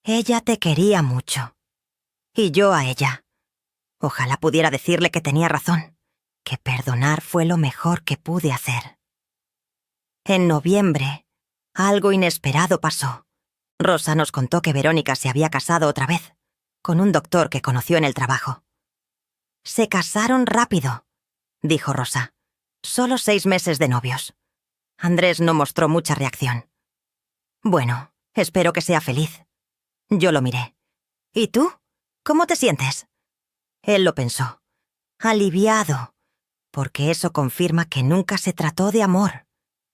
Ella te quería mucho. Y yo a ella. Ojalá pudiera decirle que tenía razón, que perdonar fue lo mejor que pude hacer. En noviembre, algo inesperado pasó. Rosa nos contó que Verónica se había casado otra vez, con un doctor que conoció en el trabajo. Se casaron rápido, dijo Rosa. Solo 6 meses de novios. Andrés no mostró mucha reacción. Bueno, espero que sea feliz. Yo lo miré. ¿Y tú? ¿Cómo te sientes? Él lo pensó. Aliviado, porque eso confirma que nunca se trató de amor.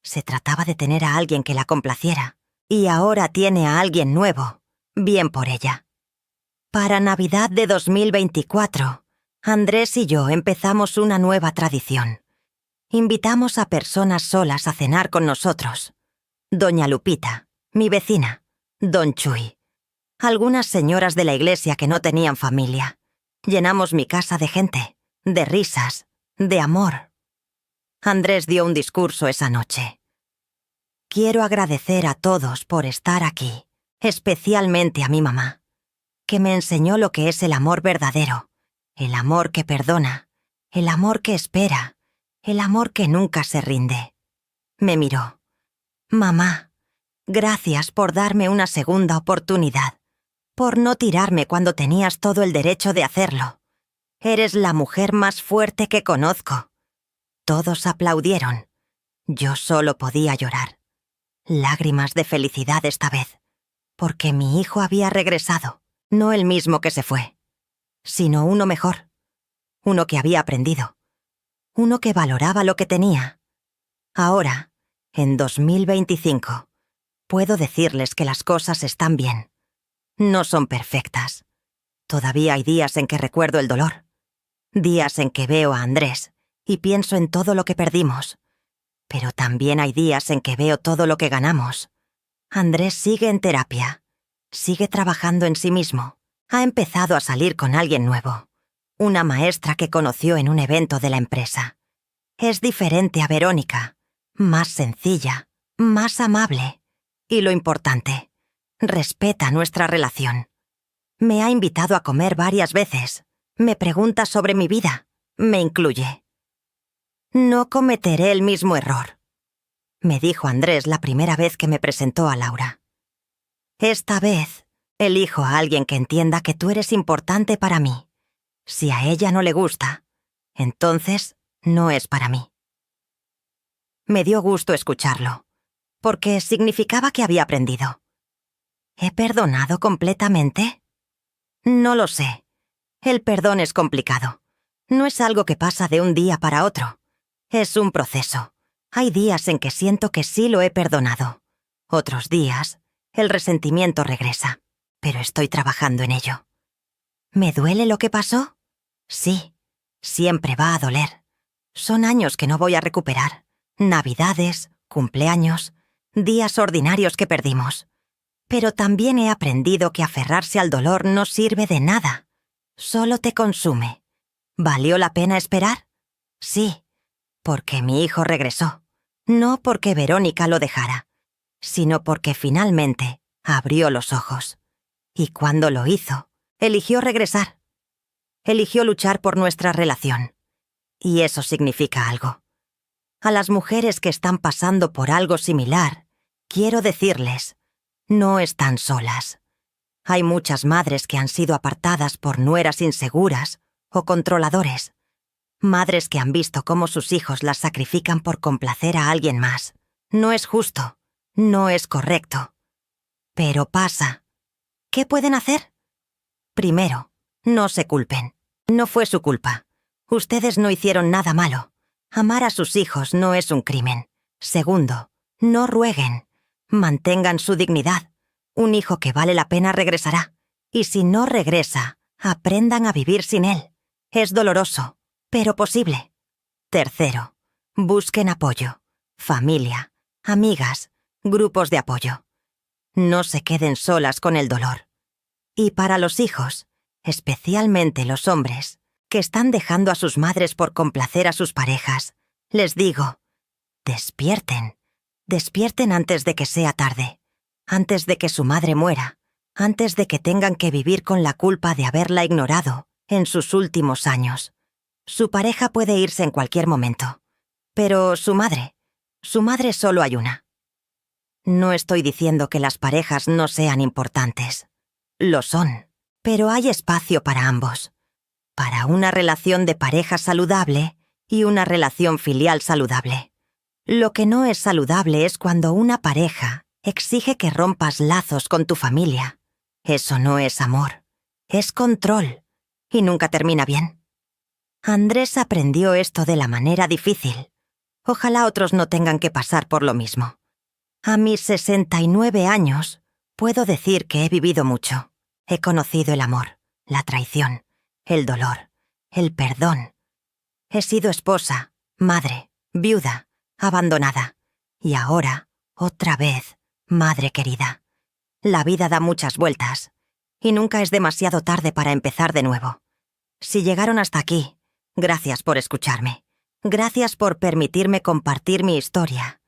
Se trataba de tener a alguien que la complaciera. Y ahora tiene a alguien nuevo. Bien por ella. Para Navidad de 2024, Andrés y yo empezamos una nueva tradición. Invitamos a personas solas a cenar con nosotros. Doña Lupita, mi vecina, Don Chuy, algunas señoras de la iglesia que no tenían familia. Llenamos mi casa de gente, de risas, de amor. Andrés dio un discurso esa noche. Quiero agradecer a todos por estar aquí, especialmente a mi mamá, que me enseñó lo que es el amor verdadero, el amor que perdona, el amor que espera, el amor que nunca se rinde. Me miró. Mamá, gracias por darme una segunda oportunidad, por no tirarme cuando tenías todo el derecho de hacerlo. Eres la mujer más fuerte que conozco. Todos aplaudieron. Yo solo podía llorar. Lágrimas de felicidad esta vez, porque mi hijo había regresado, no el mismo que se fue, sino uno mejor, uno que había aprendido, uno que valoraba lo que tenía. Ahora, en 2025, puedo decirles que las cosas están bien. No son perfectas. Todavía hay días en que recuerdo el dolor, días en que veo a Andrés y pienso en todo lo que perdimos. Pero también hay días en que veo todo lo que ganamos. Andrés sigue en terapia, sigue trabajando en sí mismo. Ha empezado a salir con alguien nuevo, una maestra que conoció en un evento de la empresa. Es diferente a Verónica, más sencilla, más amable. Y lo importante, respeta nuestra relación. Me ha invitado a comer varias veces, me pregunta sobre mi vida, me incluye. No cometeré el mismo error, me dijo Andrés la primera vez que me presentó a Laura. Esta vez, elijo a alguien que entienda que tú eres importante para mí. Si a ella no le gusta, entonces no es para mí. Me dio gusto escucharlo, porque significaba que había aprendido. ¿He perdonado completamente? No lo sé. El perdón es complicado. No es algo que pasa de un día para otro. Es un proceso. Hay días en que siento que sí lo he perdonado. Otros días, el resentimiento regresa. Pero estoy trabajando en ello. ¿Me duele lo que pasó? Sí, siempre va a doler. Son años que no voy a recuperar. Navidades, cumpleaños, días ordinarios que perdimos. Pero también he aprendido que aferrarse al dolor no sirve de nada. Solo te consume. ¿Valió la pena esperar? Sí, porque mi hijo regresó. No porque Verónica lo dejara, sino porque finalmente abrió los ojos. Y cuando lo hizo, eligió regresar. eligió luchar por nuestra relación. Y eso significa algo. A las mujeres que están pasando por algo similar, quiero decirles, no están solas. Hay muchas madres que han sido apartadas por nueras inseguras o controladores. Madres que han visto cómo sus hijos las sacrifican por complacer a alguien más. No es justo, no es correcto. Pero pasa. ¿Qué pueden hacer? Primero, no se culpen. No fue su culpa. Ustedes no hicieron nada malo. Amar a sus hijos no es un crimen. Segundo, no rueguen. Mantengan su dignidad. Un hijo que vale la pena regresará. Y si no regresa, aprendan a vivir sin él. Es doloroso, pero posible. Tercero, busquen apoyo. Familia, amigas, grupos de apoyo. No se queden solas con el dolor. Y para los hijos, especialmente los hombres, que están dejando a sus madres por complacer a sus parejas, les digo, despierten. Despierten antes de que sea tarde, antes de que su madre muera, antes de que tengan que vivir con la culpa de haberla ignorado en sus últimos años. Su pareja puede irse en cualquier momento, pero su madre solo hay una. No estoy diciendo que las parejas no sean importantes. Lo son, pero hay espacio para ambos. Para una relación de pareja saludable y una relación filial saludable. Lo que no es saludable es cuando una pareja exige que rompas lazos con tu familia. Eso no es amor, es control, y nunca termina bien. Andrés aprendió esto de la manera difícil. Ojalá otros no tengan que pasar por lo mismo. A mis 69 años, puedo decir que he vivido mucho. He conocido el amor, la traición, el dolor, el perdón. He sido esposa, madre, viuda, abandonada. Y ahora, otra vez, madre querida. La vida da muchas vueltas, y nunca es demasiado tarde para empezar de nuevo. Si llegaron hasta aquí, gracias por escucharme. Gracias por permitirme compartir mi historia.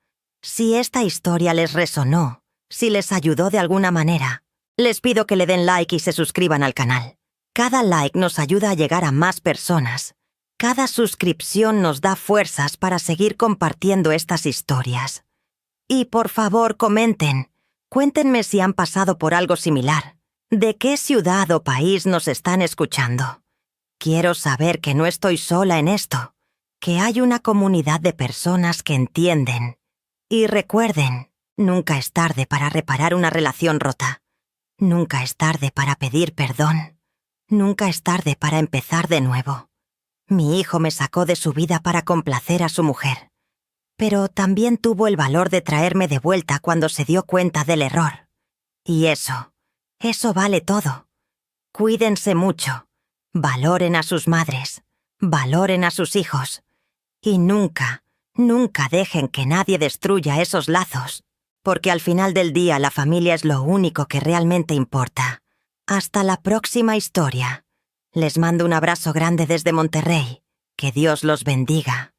Si esta historia les resonó, si les ayudó de alguna manera, les pido que le den like y se suscriban al canal. Cada like nos ayuda a llegar a más personas. Cada suscripción nos da fuerzas para seguir compartiendo estas historias. Y por favor, comenten. Cuéntenme si han pasado por algo similar. ¿De qué ciudad o país nos están escuchando? Quiero saber que no estoy sola en esto, que hay una comunidad de personas que entienden. Y recuerden, nunca es tarde para reparar una relación rota. Nunca es tarde para pedir perdón. Nunca es tarde para empezar de nuevo. Mi hijo me sacó de su vida para complacer a su mujer. Pero también tuvo el valor de traerme de vuelta cuando se dio cuenta del error. Y eso vale todo. Cuídense mucho. Valoren a sus madres. Valoren a sus hijos. Y nunca dejen que nadie destruya esos lazos. Porque al final del día la familia es lo único que realmente importa. Hasta la próxima historia. Les mando un abrazo grande desde Monterrey. Que Dios los bendiga.